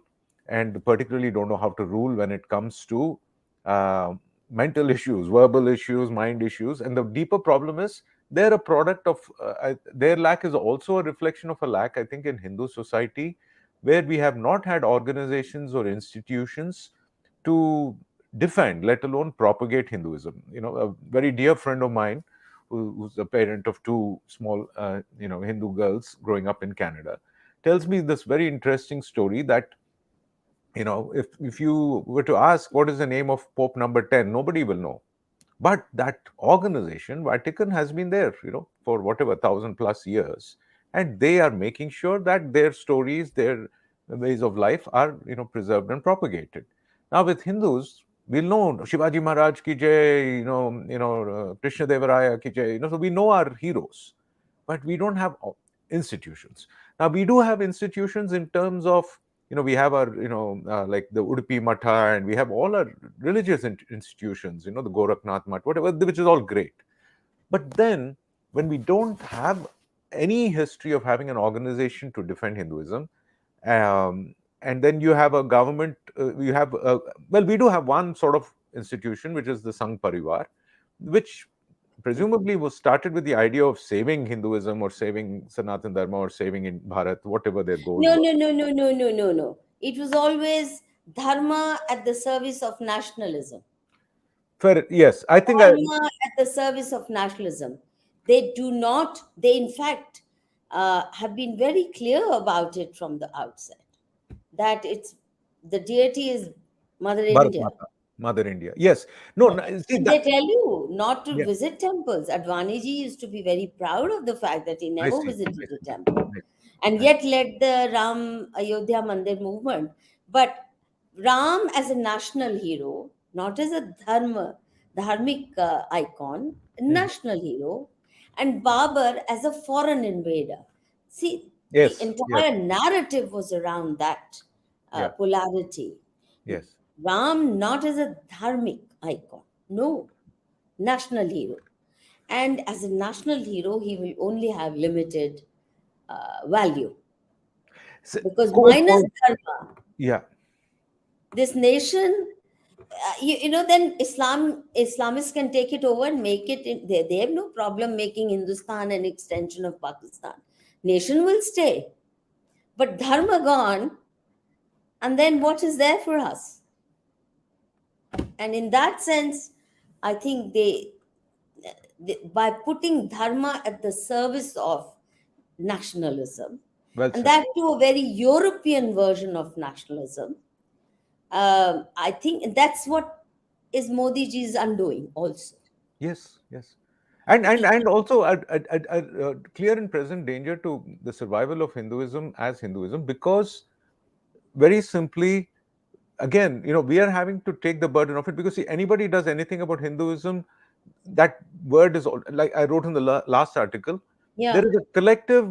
and particularly don't know how to rule when it comes to mental issues, verbal issues, mind issues. And the deeper problem is they're a product of their lack is also a reflection of a lack, I think, in Hindu society, where we have not had organizations or institutions to defend, let alone propagate Hinduism. A very dear friend of mine, who's a parent of two small, Hindu girls growing up in Canada, tells me this very interesting story that, if you were to ask what is the name of Pope number 10, nobody will know. But that organization, Vatican, has been there, for whatever 1,000+ years, and they are making sure that their stories, their ways of life are, preserved and propagated. Now, with Hindus, we'll know Shivaji Maharaj ki jai, Krishna Devaraya ki jai, so we know our heroes, but we don't have institutions. Now, we do have institutions in terms of, we have our, like the Udupi Matha, and we have all our religious institutions, the Gorakhnath Math, whatever, which is all great. But then, when we don't have any history of having an organization to defend Hinduism, and then you have a government, we do have one sort of institution, which is the Sangh Parivar, which presumably was started with the idea of saving Hinduism or saving Sanatan Dharma or saving in Bharat, whatever their goals No, were. no, no, no, no, no, no, no. It was always dharma at the service of nationalism. Fair, yes, I think Dharma at the service of nationalism. They do not, they in fact have been very clear about it from the outset that it's the deity is Mother Bharat India. Mata, Mother India. Yes, no, Yeah. see And they that. tell you not to Yeah, visit temples. Advani ji used to be very proud of the fact that he I never see. visited I a see. temple Right, and right. yet led the Ram Ayodhya Mandir movement. But Ram as a national hero, not as a dharmic icon, a Mhm. national hero, and Babar as a foreign invader. See, the Yes, yes, entire narrative was around that yeah, polarity. yes. Ram not as a dharmic icon, no, national hero. And as a national hero, he will only have limited value So, because core minus point. dharma, Yeah. this nation, then Islamists can take it over and make it. They have no problem making Hindustan an extension of Pakistan. Nation will stay, but dharma gone, and then what is there for us? And in that sense, I think by putting dharma at the service of nationalism, Well and said. that to a very European version of nationalism, I think that's what is Modi ji's undoing also. Yes, yes. And He- also a clear and present danger to the survival of Hinduism as Hinduism, because very simply, again, we are having to take the burden of it, because see, anybody does anything about Hinduism, that word is like I wrote in the last article, yeah, there is a collective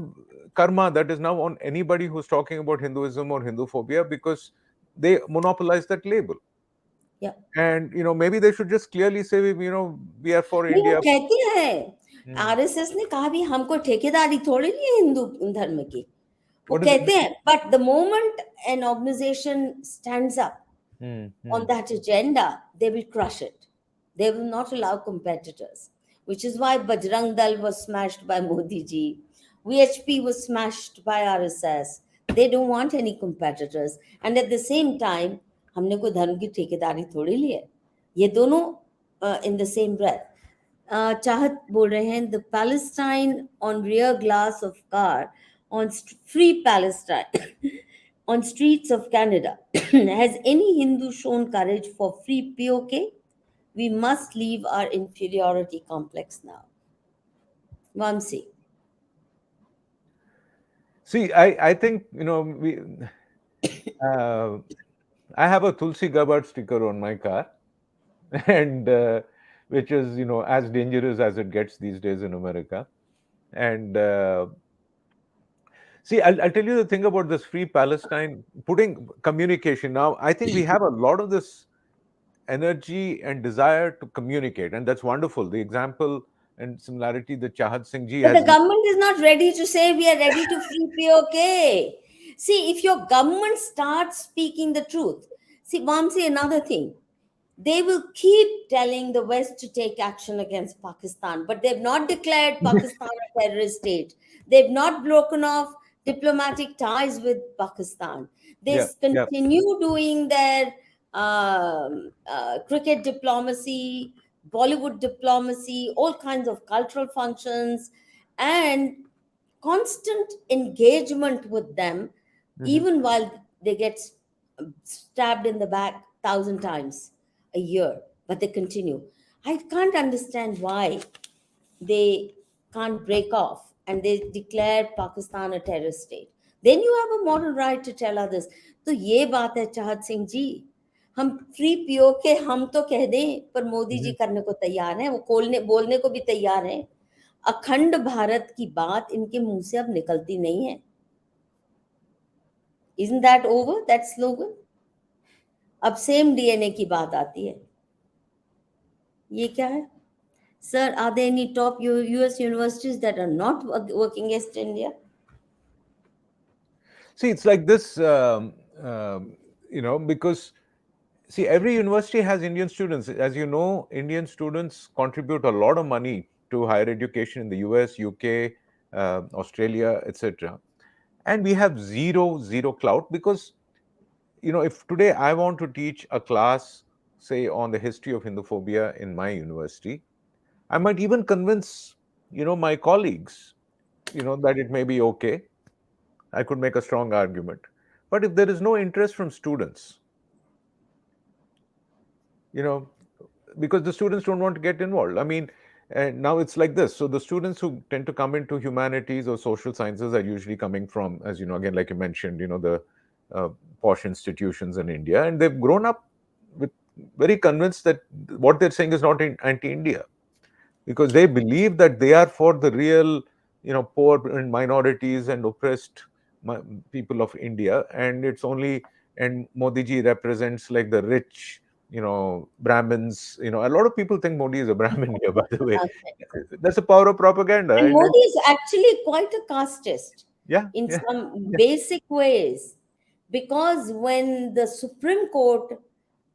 karma that is now on anybody who's talking about Hinduism or Hindu phobia, because they monopolize that label. yeah. And maybe they should just clearly say, we are for नहीं, वो India. कहते हैं Hmm. RSS ने कहा भी हमको ठेकेदारी थोड़ी नहीं है हिंदू धर्म की. वो What is it? कहते हैं, but the moment an organization stands up Hmm, on hmm. that agenda, they will crush it. They will not allow competitors, which is why Bajrang Dal was smashed by Modi ji. VHP was smashed by RSS. They don't want any competitors. And at the same time, हमने कोई धर्म की ठेकेदारी थोड़ी ली है. ये दोनों in the same breath. चाहत बोल रहे हैं the Palestine on rear glass of car on free Palestine on streets of Canada. Has any Hindu shown courage for free POK? We must leave our inferiority complex now. Vamsee. See, I think we. Uh, I have a Tulsi Gabbard sticker on my car, and which is as dangerous as it gets these days in America. And see, I'll tell you the thing about this free Palestine, putting communication. Now, I think we have a lot of this energy and desire to communicate, and that's wonderful. The example and similarity that Chahat Singh ji But the has. government is not ready to say we are ready to free POK. See, if your government starts speaking the truth, see, Vamsee, another thing. They will keep telling the West to take action against Pakistan, but they've not declared Pakistan a terrorist state. They've not broken off diplomatic ties with Pakistan. They Yeah, yeah. continue doing their cricket diplomacy, Bollywood diplomacy, all kinds of cultural functions, and constant engagement with them, Hmm. even while they get stabbed in the back 1,000 times a year, but they continue. I can't understand why they can't break off and they declare Pakistan a terrorist state. Then you have a moral right to tell others. तो ये बात है चाहत सिंह जी, हम free PO के हम तो कह दें पर मोदी जी Hmm. करने को तैयार हैं, वो खोलने बोलने को भी तैयार हैं. अखंड भारत की बात इनके मुंह से अब निकलती नहीं है. Isn't that over, that slogan? अब सेम डीएनए की बात आती है. ये क्या है? Sir, are there any top US universities that are not working against India? See, it's like this, because see, every university has Indian students. As you know, Indian students contribute a lot of money to higher education in the US, UK, Australia, etc. And we have zero clout because, if today I want to teach a class, say, on the history of Hinduphobia in my university, I might even convince, my colleagues, that it may be okay. I could make a strong argument. But if there is no interest from students, you know, because the students don't want to get involved. I mean, now it's like this. So the students who tend to come into humanities or social sciences are usually coming from, as you know, again, like you mentioned, the uh, posh institutions in India, and they've grown up with very convinced that what they're saying is not anti-India, because they believe that they are for the real, poor and minorities and oppressed people of India, and it's only, and Modi ji represents like the rich, Brahmins. A lot of people think Modi is a Brahmin here, by the way. That's the power of propaganda, And and Modi is actually quite a casteist yeah, in yeah, some yeah. basic ways, because when the Supreme Court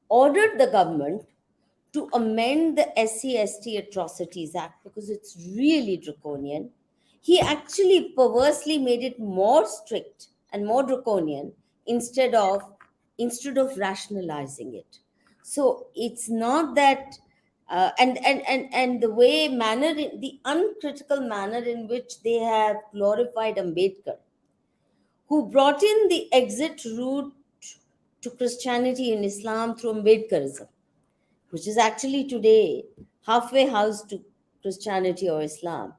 ordered the government to amend the SC/ST Atrocities Act because it's really draconian, he actually perversely made it more strict and more draconian instead of rationalizing it. So it's not that, and the way manner, the uncritical manner in which they have glorified Ambedkar, who brought in the exit route to Christianity and Islam through Ambedkarism, which is actually today halfway house to Christianity or Islam.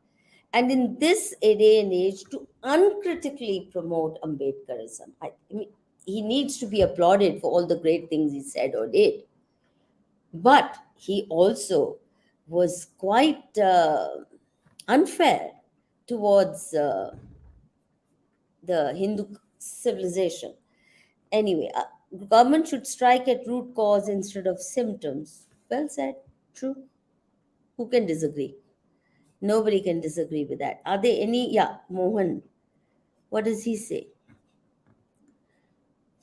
And in this day and age, to uncritically promote Ambedkarism, I mean, he needs to be applauded for all the great things he said or did. But he also was quite unfair towards the Hindu civilization. Anyway, government should strike at root cause instead of symptoms. Well said. True. Who can disagree? Nobody can disagree with that. Are there any? Yeah, Mohan. What does he say?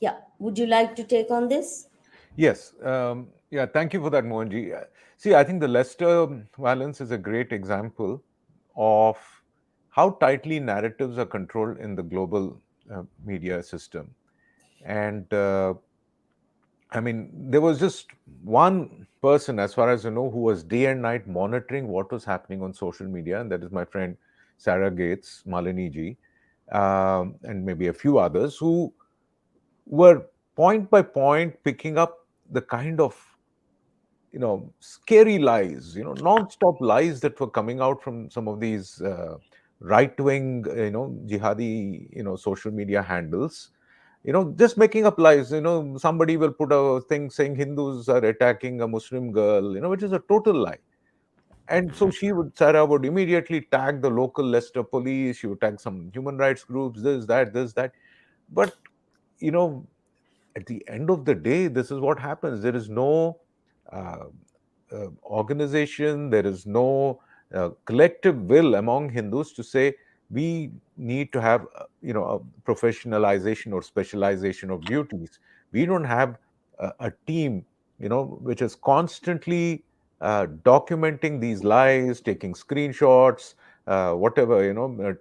Yeah. Would you like to take on this? Yes. Yeah. Thank you for that, Mohanji. See, I think the Leicester violence is a great example of how tightly narratives are controlled in the global media system. And I mean, there was just one person, as far as you know, who was day and night monitoring what was happening on social media, and that is my friend Sarah Gates, Malini ji, and maybe a few others who were point by point picking up the kind of scary lies, non-stop lies that were coming out from some of these right-wing, jihadi, social media handles, just making up lies. Somebody will put a thing saying Hindus are attacking a Muslim girl, which is a total lie. And so Sarah would immediately tag the local Leicester police. She would tag some human rights groups, this, that. But, you know, at the end of the day, this is what happens. There is no uh, organization, there is no collective will among Hindus to say we need to have, a professionalization or specialization of duties. We don't have a team, which is constantly documenting these lies, taking screenshots, whatever,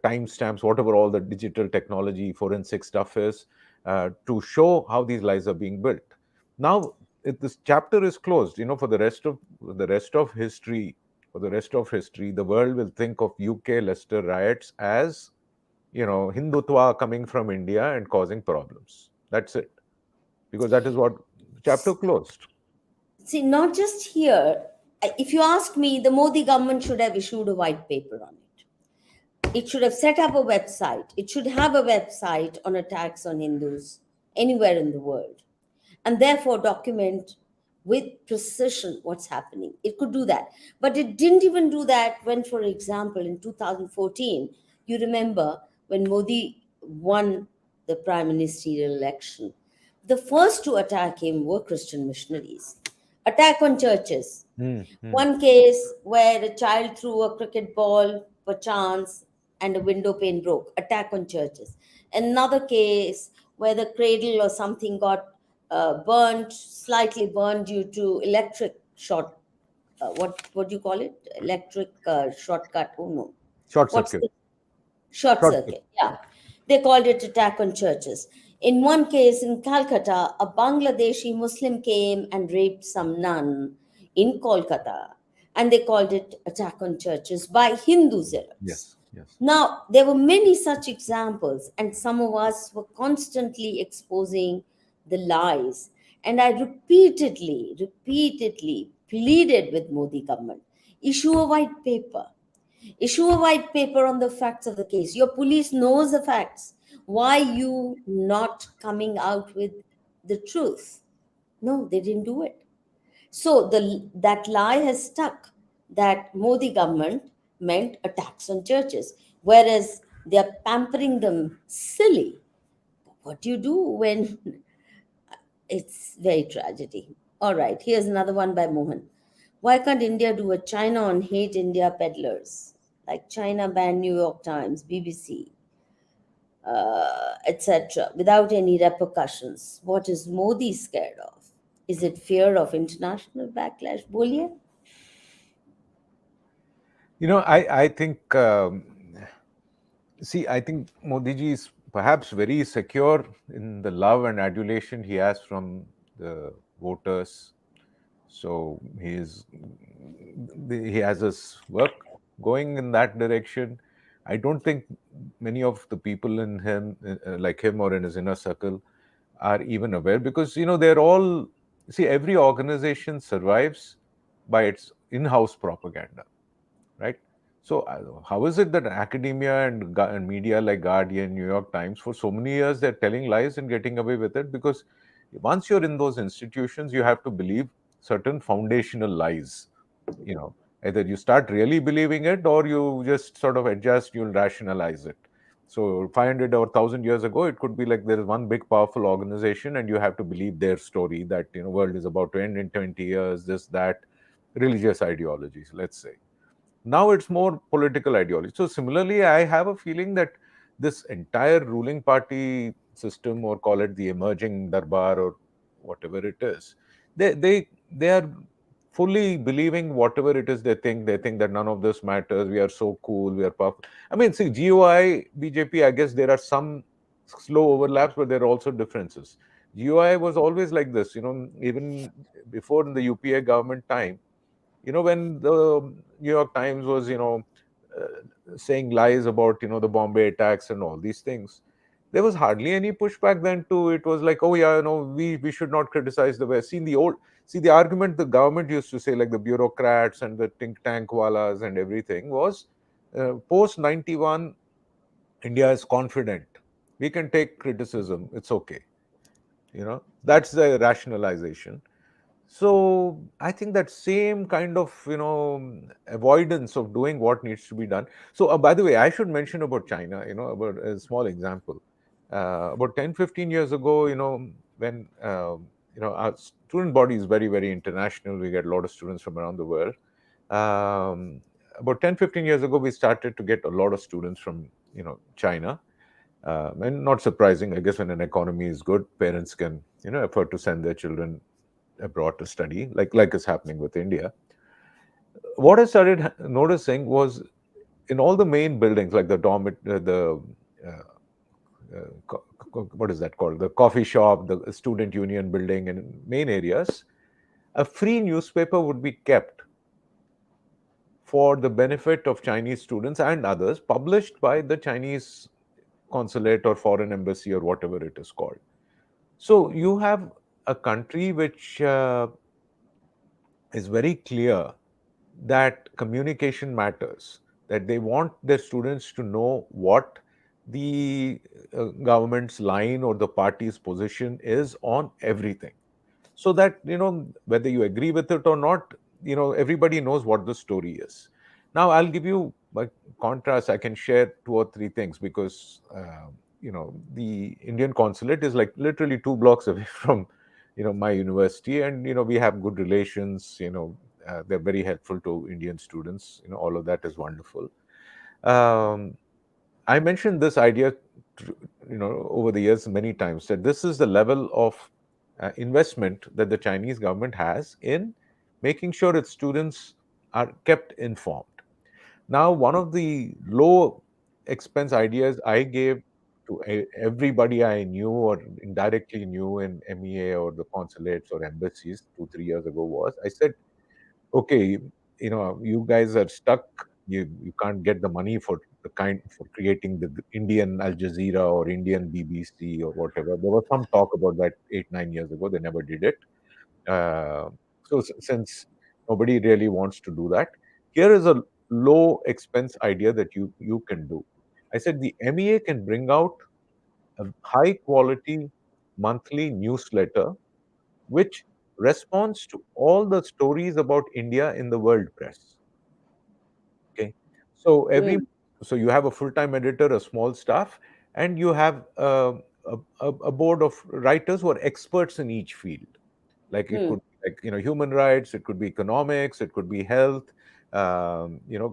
timestamps, whatever all the digital technology, forensic stuff is, to show how these lies are being built. Now, if this chapter is closed, for the rest of history, the world will think of UK Leicester riots as, Hindutva coming from India and causing problems. That's it, because that is what chapter closed. See, not just here. If you ask me, the Modi government should have issued a white paper on it. It should have set up a website. It should have a website on attacks on Hindus anywhere in the world, and therefore document with precision what's happening. It could do that. But it didn't even do that when, for example, in 2014, you remember when Modi won the prime ministerial election, the first to attack him were Christian missionaries. Attack on churches. Mm-hmm. One case where a child threw a cricket ball perchance and a window pane broke. Attack on churches. Another case where the cradle or something got burnt, slightly burned due to electric short what do you call it? Electric shortcut. Oh no, Short what's circuit. the short Short circuit. circuit? Yeah, they called it attack on churches. In one case in Calcutta, a Bangladeshi Muslim came and raped some nun in Kolkata, and they called it attack on churches by Hindu zealots. Yes, yes. Now, there were many such examples, and some of us were constantly exposing the lies. And I repeatedly pleaded with Modi government, issue a white paper, issue a white paper on the facts of the case. Your police knows the facts. Why you not coming out with the truth? No, they didn't do it. So that lie has stuck, that Modi government meant a tax on churches, whereas they are pampering them silly. What do you do when it's very tragedy? All right, here's another one by Mohan. Why can't India do a China on hate India peddlers? Like China banned New York Times, BBC, etc., without any repercussions. What is Modi scared of? Is it fear of international backlash? Boliye? I think, I think Modi ji is perhaps very secure in the love and adulation he has from the voters. So he has his work going in that direction. I don't think many of the people in him, like him or in his inner circle, are even aware, because they're all, every organization survives by its in-house propaganda, right? So how is it that academia and media like Guardian, New York Times, for so many years they're telling lies and getting away with it? Because once you're in those institutions, you have to believe certain foundational lies. Either you start really believing it, or you just sort of adjust, you'll rationalize it. So 500 or 1000 years ago, it could be like there is one big powerful organization and you have to believe their story, that world is about to end in 20 years, this, that, religious ideologies, let's say. Now it's more political ideology. So similarly, I have a feeling that this entire ruling party system, or call it the emerging darbar or whatever it is, they are fully believing whatever it is they think. They think that none of this matters. We are so cool. We are powerful. I mean, see, GOI, BJP, I guess there are some slow overlaps, but there are also differences. GOI was always like this, even before in the UPA government time, when the New York Times was, saying lies about, the Bombay attacks and all these things, there was hardly any pushback then to it. Was like, oh yeah, we should not criticize the West. See the argument the government used to say, like the bureaucrats and the think tank wallas and everything, was post 91, India is confident. We can take criticism. It's okay. That's the rationalization. So I think that same kind of avoidance of doing what needs to be done. So by the way, I should mention about China, about a small example. About 10-15 years ago, when our student body is very, very international, we get a lot of students from around the world. About 10-15 years ago, we started to get a lot of students from China. And not surprising, I guess, when an economy is good, parents can afford to send their children abroad to study, like is happening with India. What I started noticing was, in all the main buildings, like the what is that called? The coffee shop, the student union building, and main areas, a free newspaper would be kept for the benefit of Chinese students and others, published by the Chinese consulate or foreign embassy or whatever it is called. So you have a country which is very clear that communication matters, that they want their students to know what the government's line or the party's position is on everything, so that whether you agree with it or not, everybody knows what the story is. Now I'll give you by contrast, I can share 2 or 3 things, because the Indian consulate is like literally 2 blocks away from my university, and we have good relations. They're very helpful to Indian students. All of that is wonderful. um, I mentioned this idea over the years many times, that this is the level of investment that the Chinese government has in making sure its students are kept informed. Now, one of the low expense ideas I gave to everybody I knew or indirectly knew in MEA or the consulates or embassies 2 3 years ago was, I said, okay, you guys are stuck. You can't get the money for creating the Indian Al Jazeera or Indian BBC or whatever. There was some talk about that 8 9 years ago. They never did it. Uh, since nobody really wants to do that, here is a low expense idea that you can do. I said the MEA can bring out a high quality monthly newsletter which responds to all the stories about India in the world press. Okay, so Hmm. you have a full-time editor, a small staff, and you have a board of writers who are experts in each field. Like it could Hmm. be like human rights, it could be economics, it could be health,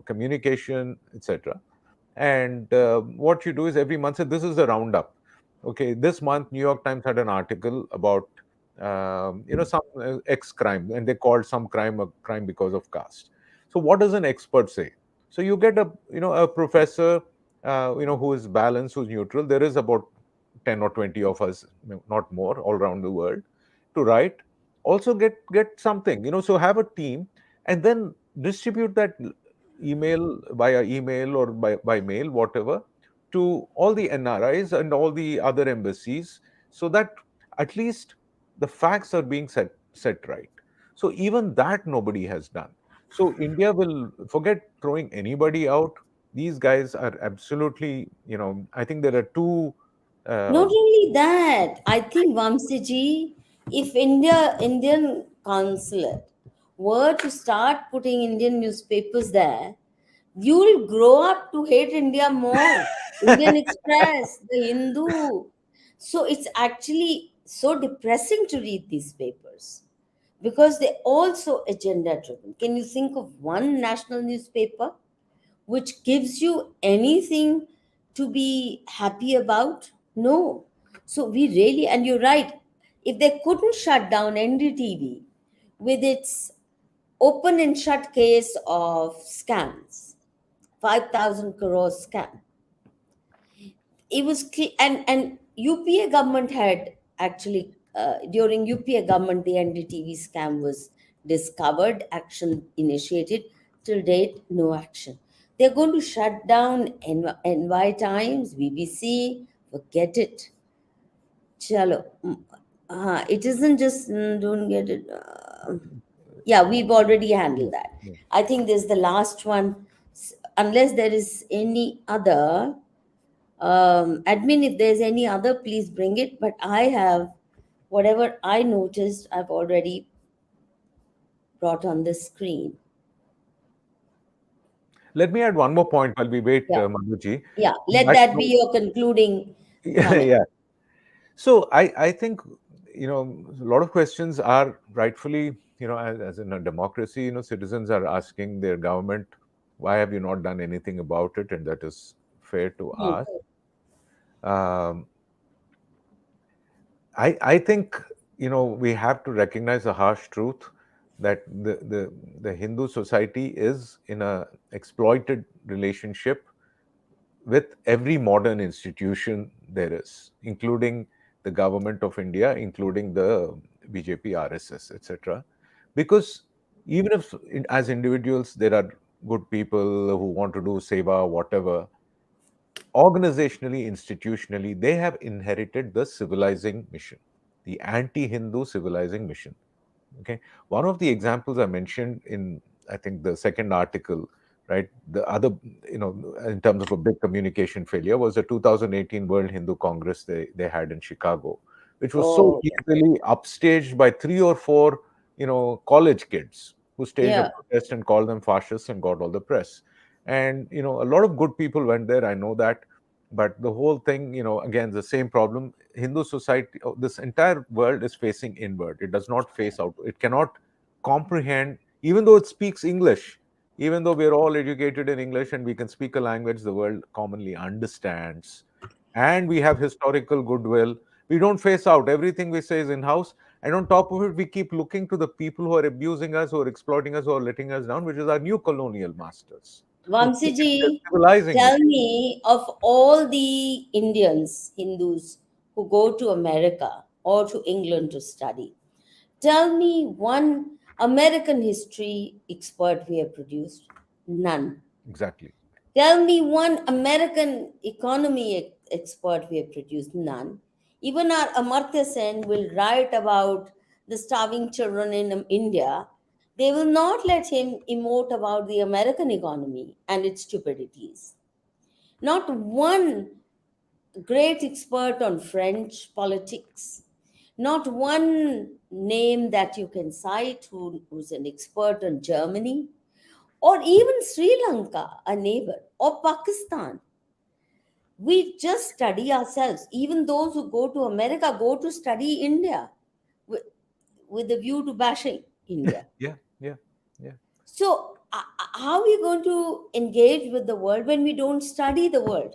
communication, etc. And what you do is every month, so this is a roundup. Okay, this month New York Times had an article about some X crime, and they called some crime a crime because of caste. So what does an expert say? So you get a professor, who is balanced, who's neutral. There is about 10 or 20 of us, not more, all around the world, to write. Also get something, so have a team, and then distribute that email via email or by mail, whatever, to all the NRIs and all the other embassies, so that at least the facts are being set right. So even that nobody has done. So India will forget throwing anybody out. These guys are absolutely, I think there are two. Uh, Not only that, I think Vamsee, if Indian consulate were to start putting Indian newspapers there, you will grow up to hate India more. Indian Express, the Hindu. So it's actually so depressing to read these papers because they're also agenda driven. Can you think of one national newspaper which gives you anything to be happy about? No. So we really, and you're right, if they couldn't shut down NDTV with its open and shut case of scams, 5,000 crore scam, it was and UPA government had actually during UPA government the NDTV scam was discovered, action initiated. Till date, no action. They're going to shut down NY Times, BBC. Forget it. Chalo. It isn't just don't get it. Yeah, we've already yeah, handled that. yeah. I think there's the last one. Unless there is any other admin, if there's any other, please bring it. But I have whatever I noticed, I've already brought on the screen. Let me add one more point while we wait, Yeah, Madhuji. yeah. On Let that that be note, your concluding yeah, comment. yeah. So I think a lot of questions are rightfully, as in a democracy, citizens are asking their government, why have you not done anything about it? And that is fair to Hmm. ask. Um, I think we have to recognize a harsh truth that the Hindu society is in a exploited relationship with every modern institution there is, including the government of India, including the BJP, RSS, etc. Because even if, as individuals, there are good people who want to do seva, whatever, organizationally, institutionally, they have inherited the civilizing mission, the anti Hindu civilizing mission. Okay, one of the examples I mentioned in, I think, the second article, right? The other, in terms of a big communication failure, was the 2018 World Hindu Congress they had in Chicago, which was so Oh, easily upstaged by three or four, college kids who staged a yeah. protest and called them fascists and got all the press. And a lot of good people went there. I know that, but the whole thing, again, the same problem. Hindu society, this entire world is facing inward. It does not face out. It cannot comprehend, even though it speaks English, even though we're all educated in English and we can speak a language the world commonly understands, and we have historical goodwill. We don't face out. Everything we say is in house. And on top of it, we keep looking to the people who are abusing us, who are exploiting us, who are letting us down, which is our new colonial masters. Who Vamsee think they're ji, civilizing us. tell me of all the Indians, Hindus who go to America or to England to study. Tell me one American history expert we have produced. None. Exactly. Tell me one American economy expert we have produced. None. Even our Amartya Sen will write about the starving children in India. They will not let him emote about the American economy and its stupidities. Not one great expert on French politics, not one name that you can cite who's an expert on Germany, or even Sri Lanka, a neighbor, or Pakistan. We just study ourselves. Even those who go to America go to study India with, with a view to bashing India. Yeah, yeah, yeah. So, how are we going to engage with the world when we don't study the world?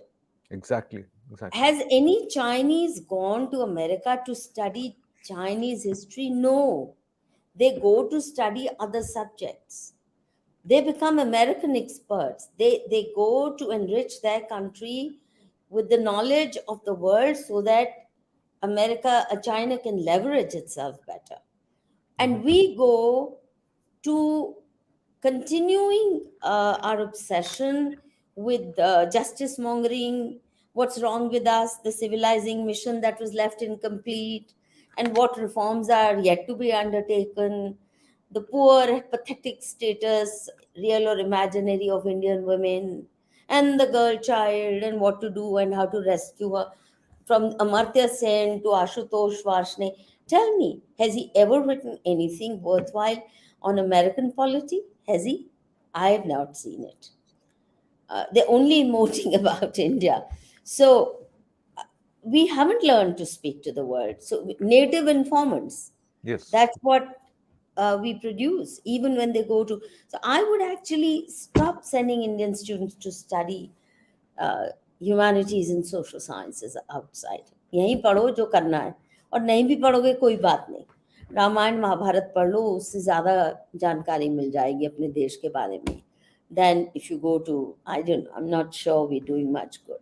Exactly, exactly. Has any Chinese gone to America to study Chinese history? No. They go to study other subjects. They become American experts. They go to enrich their country with the knowledge of the world so that China can leverage itself better. Mhm. And we go to continuing our obsession with justice mongering, what's wrong with us, the civilizing mission that was left incomplete, and what reforms are yet to be undertaken, the poor, pathetic status, real or imaginary, of Indian women, and the girl child, and what to do and how to rescue her. From Amartya Sen to Ashutosh Varshney, tell me, has he ever written anything worthwhile on American polity? Has he? I have not seen it. They're only emoting about India. So we haven't learned to speak to the world. So native informants, Yes. that's what we produce, even when they go to. So I would actually stop sending Indian students to study humanities and social sciences outside. यहीं पढ़ो जो करना है, और नहीं भी पढ़ोगे कोई बात नहीं, रामायण महाभारत पढ़ लो, उससे ज़्यादा जानकारी मिल जाएगी अपने देश के बारे में then if you go to, I don't, I am not sure we doing much good.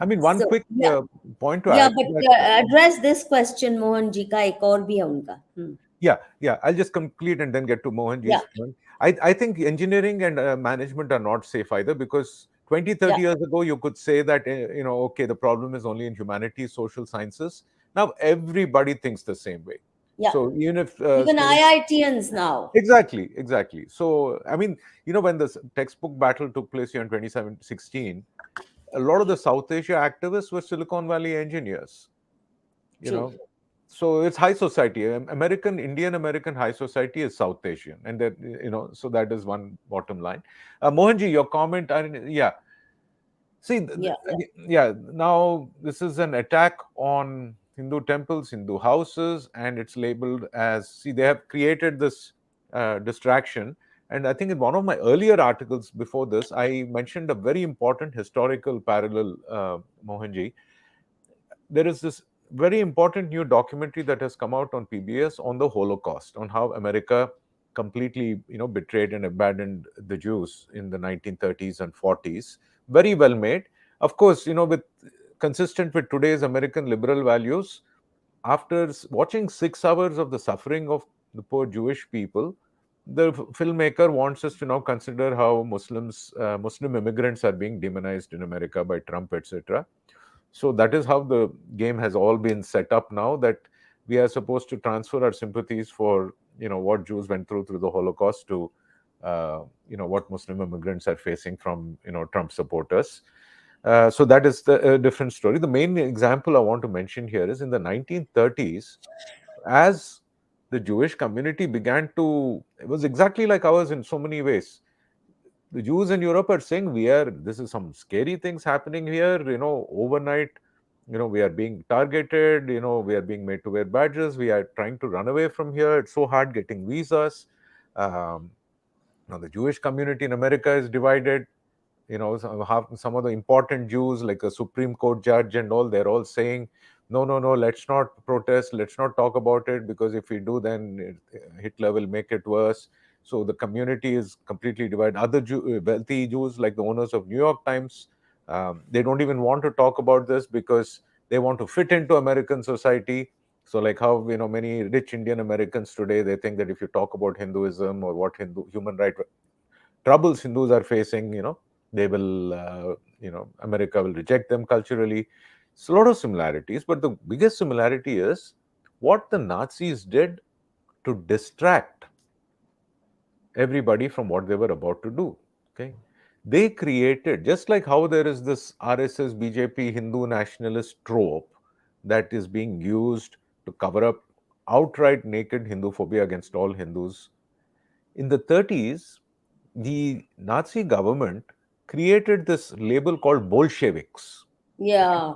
I mean, one So quick yeah, point to yeah, add to but that. address this question. Mohan ji का एक और भी है उनका. Yeah, yeah. I'll just complete and then get to Yeah, Mohanji's point. I think engineering and management are not safe either, because 20, yeah, 30 years ago, you could say that, okay, the problem is only in humanities, social sciences. Now everybody thinks the same way. yeah. So even if Even students. IITians now. Exactly, exactly. So, I mean, when the textbook battle took place here in 2016, a lot of the South Asia activists were Silicon Valley engineers, you True. know. So it's high society. Indian American high society is South Asian. And that, so that is one bottom line. Mohanji, your comment, yeah. See, Yeah, yeah. yeah, now this is an attack on Hindu temples, Hindu houses, and it's labeled as, see, they have created this distraction. And I think in one of my earlier articles before this, I mentioned a very important historical parallel, Mohanji. There is this very important new documentary that has come out on PBS on the Holocaust, on how America completely, betrayed and abandoned the Jews in the 1930s and 40s. Very well made. Of course, with consistent with today's American liberal values. After watching 6 hours of the suffering of the poor Jewish people, the filmmaker wants us to now consider how Muslim immigrants are being demonized in America by Trump, etc. So that is how the game has all been set up now, that we are supposed to transfer our sympathies for what Jews went through the Holocaust to what Muslim immigrants are facing from Trump supporters. So that is the different story. The main example I want to mention here is in the 1930s, as the Jewish community began to, it was exactly like ours in so many ways. The Jews in Europe are saying, this is some scary things happening here, overnight, we are being targeted, we are being made to wear badges, we are trying to run away from here, it's so hard getting visas. Um, Now the Jewish community in America is divided. Some of the important Jews, like a Supreme Court judge and all, they're all saying no, let's not protest, let's not talk about it, because if we do, then Hitler will make it worse. So the community is completely divided. Other wealthy Jews, like the owners of New York Times, they don't even want to talk about this because they want to fit into American society. So like how, many rich Indian Americans today, they think that if you talk about Hinduism or what Hindu human right troubles Hindus are facing, they will, America will reject them culturally. It's a lot of similarities, but the biggest similarity is what the Nazis did to distract everybody from what they were about to do. Okay, they created, just like how there is this RSS, BJP, Hindu nationalist trope that is being used to cover up outright naked Hindu phobia against all Hindus. In the 30s, the Nazi government created this label called Bolsheviks. Yeah.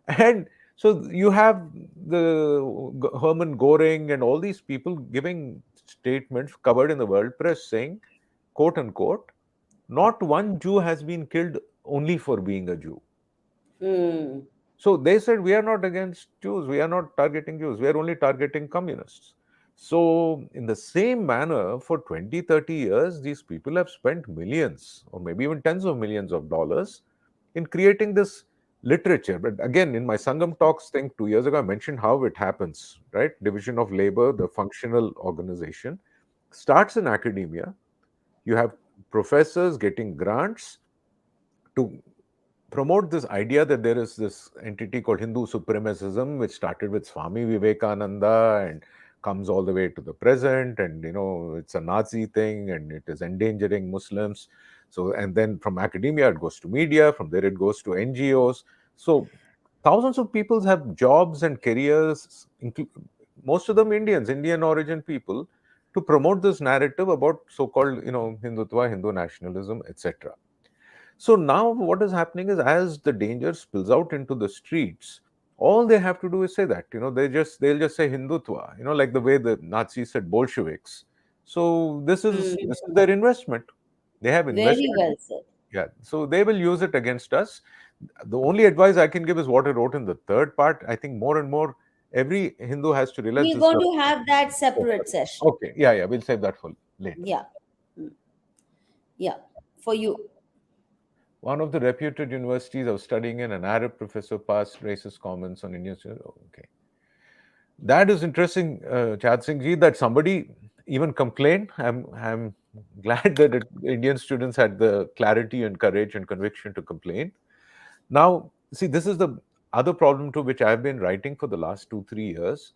And so you have Hermann Goring and all these people giving statements covered in the world press saying, quote unquote, not one Jew has been killed only for being a Jew. Hmm. So they said, we are not against Jews, we are not targeting Jews, we are only targeting communists. So, in the same manner, for 20, 30 years, these people have spent millions or maybe even tens of millions of dollars in creating this literature. But again, in my Sangam Talks thing 2 years ago, I mentioned how it happens, right? Division of labor, the functional organization, starts in academia. You have professors getting grants to promote this idea that there is this entity called Hindu supremacism, which started with Swami Vivekananda and comes all the way to the present. And, it's a Nazi thing and it is endangering Muslims. So, and then from academia, it goes to media, from there, it goes to NGOs. So, thousands of people have jobs and careers, most of them Indians, Indian origin people, to promote this narrative about so called, Hindutva, Hindu nationalism, etc. So now what is happening is, as the danger spills out into the streets, all they have to do is say that, they'll just say Hindutva, like the way the Nazis said Bolsheviks. So Hmm. this is their investment. They have Very invested. well said. Yeah. So they will use it against us. The only advice I can give is what I wrote in the third part. I think more and more every Hindu has to realize We're this. going to have that Oh, separate sorry. session. Okay. Yeah, yeah. We'll save that for later. Yeah. Mm. Yeah. For you. One of the reputed universities I was studying in, an Arab professor passed racist comments on Indian students. Oh, okay. That is interesting, Chad Singh ji, that somebody even complained. I'm glad that Indian students had the clarity and courage and conviction to complain. Now, see, this is the other problem to which I've been writing for the last 2, 3 years.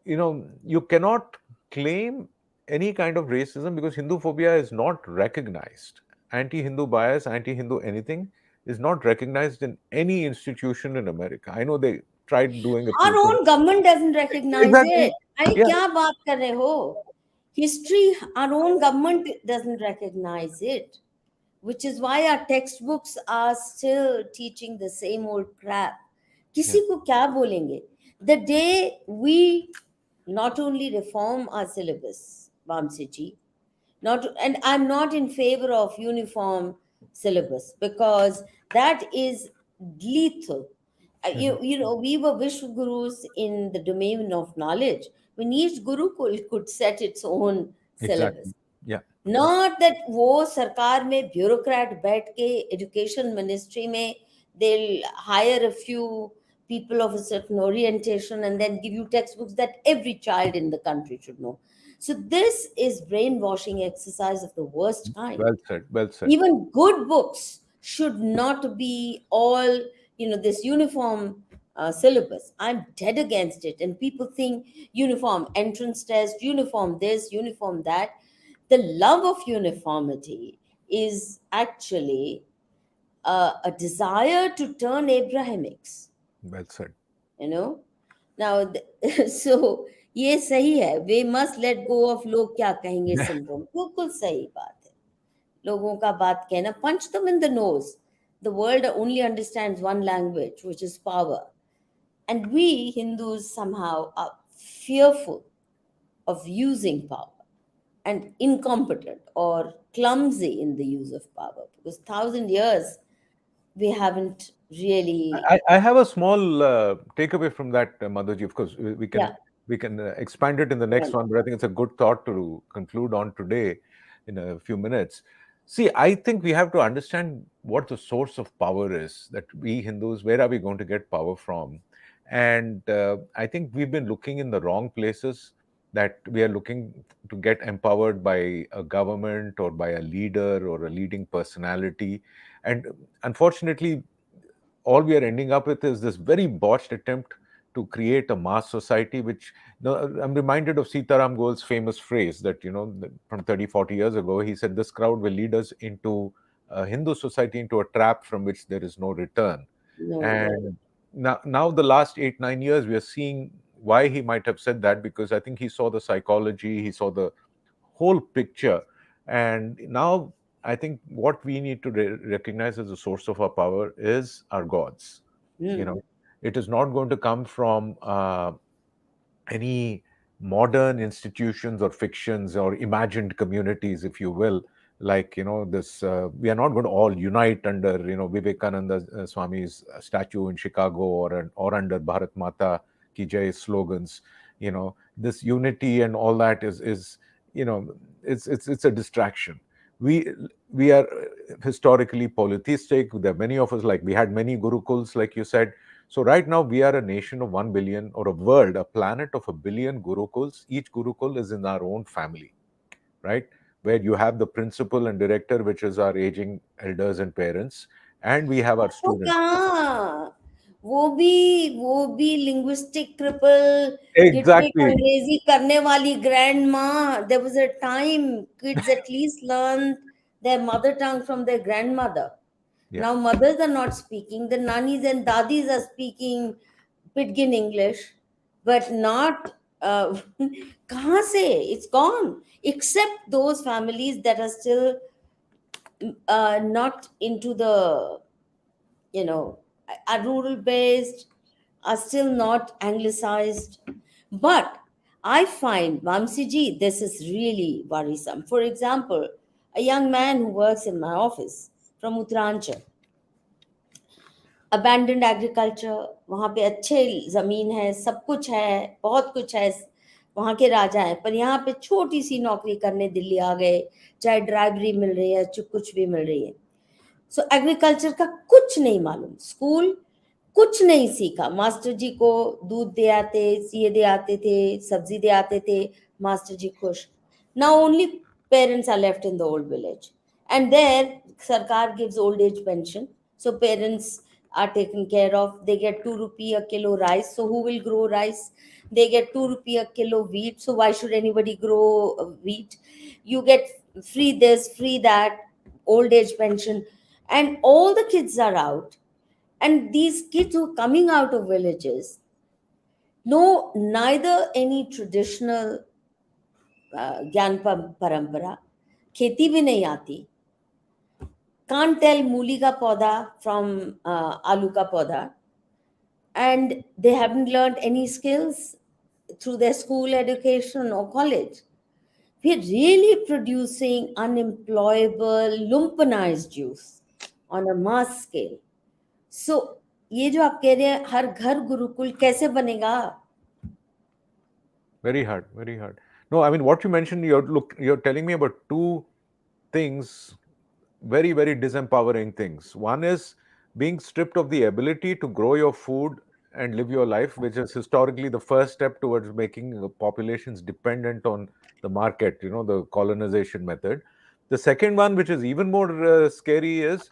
You cannot claim any kind of racism because Hindu phobia is not recognized. Anti-Hindu bias, anti-Hindu anything is not recognized in any institution in America. I know they tried doing a Our few things. own government doesn't recognize Exactly. it. अरे Yeah. क्या बात कर रहे हो? History, our own government doesn't recognize it, which is why our textbooks are still teaching the same old crap. Yeah. किसी को क्या बोलेंगे? The day we not only reform our syllabus, Vamsee ji, not, and I'm not in favor of uniform syllabus because that is lethal. Mhm. We were Vishwa Gurus in the domain of knowledge when each Guru could set its own syllabus. Exactly. Yeah. Not that वो सरकार में bureaucrat बैठ के education ministry में they'll hire a few people of a certain orientation and then give you textbooks that every child in the country should know. So this is brainwashing exercise of the worst kind. Well said. Well said. Even good books should not be all, this uniform syllabus. I'm dead against it. And people think uniform entrance test, uniform this, uniform that. The love of uniformity is actually a desire to turn Abrahamics, Well said. you know. Now, so ये सही है. We must let go of लोग क्या कहेंगे syndrome. बिल्कुल सही बात है. लोगों का बात कहना, punch them in the nose. The world only understands one language, which is power. And we Hindus somehow are fearful of using power and incompetent or clumsy in the use of power because 1,000 years we haven't really, I have a small takeaway from that, Madhuji. Of course, we yeah, can expand it in the next one, but I think it's a good thought to conclude on today in a few minutes. See, I think we have to understand what the source of power is. That we Hindus, where are we going to get power from? And I think we've been looking in the wrong places. That we are looking to get empowered by a government or by a leader or a leading personality, and unfortunately all we are ending up with is this very botched attempt to create a mass society, which, I'm reminded of Sitaram Gol's famous phrase that, from 30, 40 years ago, he said, this crowd will lead us into a Hindu society, into a trap from which there is no return. no, no, And now the last 8, 9 years, we are seeing why he might have said that, because I think he saw the psychology, he saw the whole picture. And now I think what we need to recognize as the source of our power is our gods. You hmm, know, it is not going to come from any modern institutions or fictions or imagined communities, if you will, like, this we are not going to all unite under, Vivekananda Swami's statue in Chicago, or under Bharat Mata ki jai slogans. This unity and all that is you know it's a distraction. We are historically polytheistic. There are many of us, like we had many gurukuls, like you said. So right now we are a nation of 1 billion, or a world, a planet of 1 billion gurukuls. Each gurukul is in our own family, right? Where you have the principal and director, which is our aging elders and parents, and we have our तो students. कहाँ, वो भी linguistic cripple, टिटमिट Exactly. अंग्रेजी करने वाली grandma. There was a time kids at least learned their mother tongue from their grandmother. Yeah. Now mothers are not speaking. The nannies and dadis are speaking pidgin English, but not. कहाँ से? It's gone. Except those families that are still not into the, are rural based, are still not anglicized. But I find, Vamsee ji, this is really worrisome. For example, a young man who works in my office from Uttaranchal, abandoned agriculture, वहाँ पे अच्छे ज़मीन है, सब कुछ है, बहुत कुछ है, वहाँ के राजा हैं, पर यहाँ पे छोटी सी नौकरी करने दिल्ली आ गए, चाहे ड्राइवरी मिल रही है, कुछ भी मिल रही है. सो एग्रीकल्चर का कुछ नहीं मालूम, स्कूल कुछ नहीं सीखा. मास्टर जी को दूध दे आते, ये दे आते थे, सब्जी दे आते थे, मास्टर जी खुश. Now only parents are left in the old village, and there sarkar gives old age pension, so parents are taken care of. They get 2 rupee a kilo rice, so who will grow rice? They get 2 rupee a kilo wheat, so why should anybody grow wheat? You get free this, free that, old age pension, and all the kids are out. And these kids who are coming out of villages know neither any traditional ज्ञान परंपरा, खेती भी नहीं आती, can't tell मूली का पौधा from आलू का पौधा, and they haven't learned any skills through their school education or college. We're really producing unemployable, lumpenized youth on a mass scale. So ये जो आप कह रहे हैं हर घर गुरुकुल कैसे बनेगा? Very hard, very hard. No, I mean, what you mentioned, you're telling me about two things, very, very disempowering things. One is being stripped of the ability to grow your food and live your life, which is historically the first step towards making populations dependent on the market, the colonization method. The second one, which is even more scary, is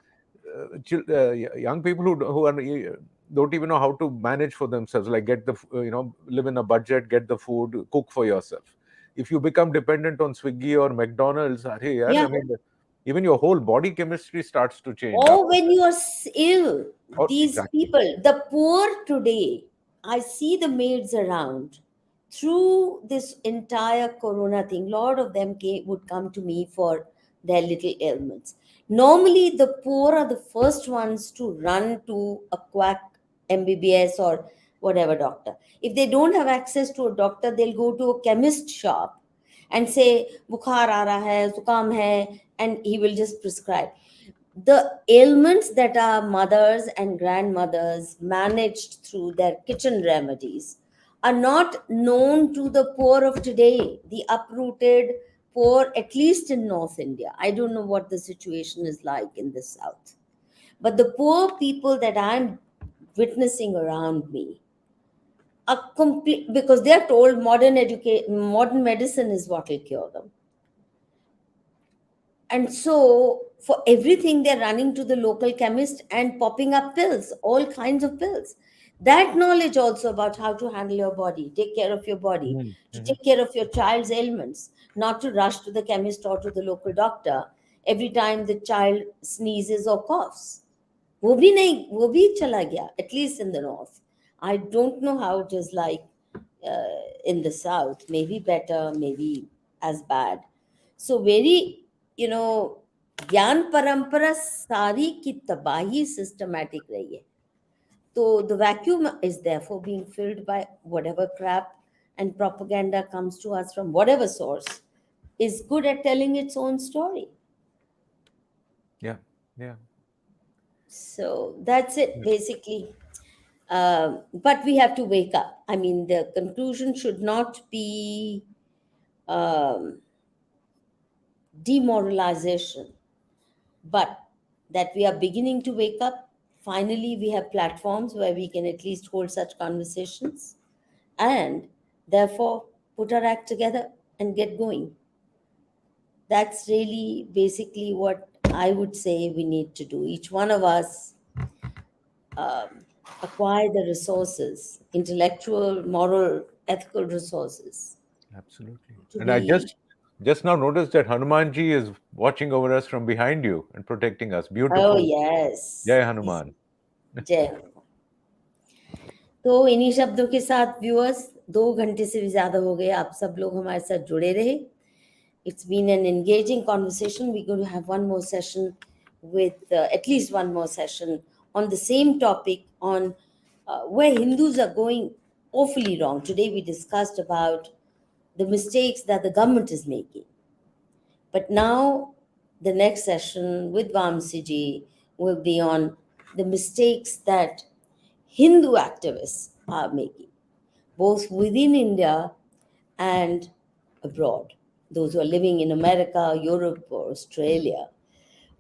young people who are don't even know how to manage for themselves, like get the live in a budget, get the food, cook for yourself. If you become dependent on Swiggy or McDonald's, hey, yaar, Yeah. I mean, even your whole body chemistry starts to change Or after when that. you are ill, Or these exactly. people, the poor today, I see the maids around through this entire corona thing. Lot of them would come to me for their little ailments. Normally, the poor are the first ones to run to a quack MBBS or whatever doctor. If they don't have access to a doctor, they'll go to a chemist shop and say, Bukhar aa raha hai, zukam hai, and he will just prescribe. the ailments that our mothers and grandmothers managed through their kitchen remedies are not known to the poor of today, the uprooted poor, at least in North India. I don't know what the situation is like in the South. But the poor people that I'm witnessing around me are complete, because they are told modern medicine is what will cure them. And so, for everything, they're running to the local chemist and popping up pills, all kinds of pills. That knowledge also about how to handle your body, take care of your body, to take care of your child's ailments, not to rush to the chemist or to the local doctor every time the child sneezes or coughs. वो भी नहीं, वो भी चला गया, at least in the north. I don't know how it is like in the south. Maybe better, maybe as bad. So very, ज्ञान परंपरा सारी की तबाही सिस्टमैटिक रही है. So the vacuum is therefore being filled by whatever crap and propaganda comes to us from whatever source is good at telling its own story. Yeah, yeah. So that's it, basically. But we have to wake up. I mean, the conclusion should not be demoralization, but that we are beginning to wake up. Finally, we have platforms where we can at least hold such conversations and therefore put our act together and get going. That's really basically what I would say we need to do. Each one of us acquire the resources, intellectual, moral, ethical resources. Absolutely. To And I be, just now noticed that Hanumanji is watching over us from behind you and protecting us. oh Beautiful. yes. Jai Hanuman. जय हनुमान. तो इन्हीं शब्दों के साथ viewers 2 घंटे से भी ज्यादा हो गए, आप सब लोग हमारे साथ जुड़े रहे. It's been an engaging conversation. We're going to have one more session with at least one more session on the same topic on where Hindus are going awfully wrong. Today we discussed about the mistakes that the government is making. But now the next session with Vamsee ji will be on the mistakes that Hindu activists are making, both within India and abroad. Those who are living in America, Europe, or Australia,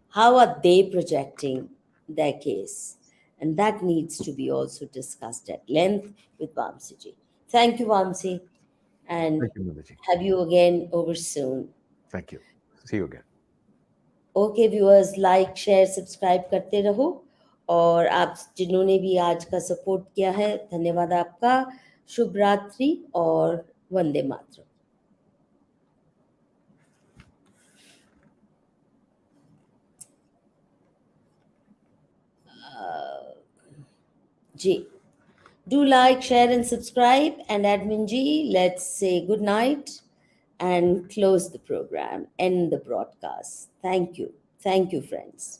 how are they projecting their case? And that needs to be also discussed at length with Vamsee ji. Thank you, Vamsee, and Thank you, Madhuji. have you again over soon. Thank you. See you again. Okay viewers, like share subscribe करते रहो, और आप जिन्होंने भी आज का support किया है, धन्यवाद आपका. शुभ रात्रि और Vande Mataram. Ji, do like, share, and subscribe. And Admin Ji, let's say good night and close the program, end the broadcast. Thank you. Thank you, friends.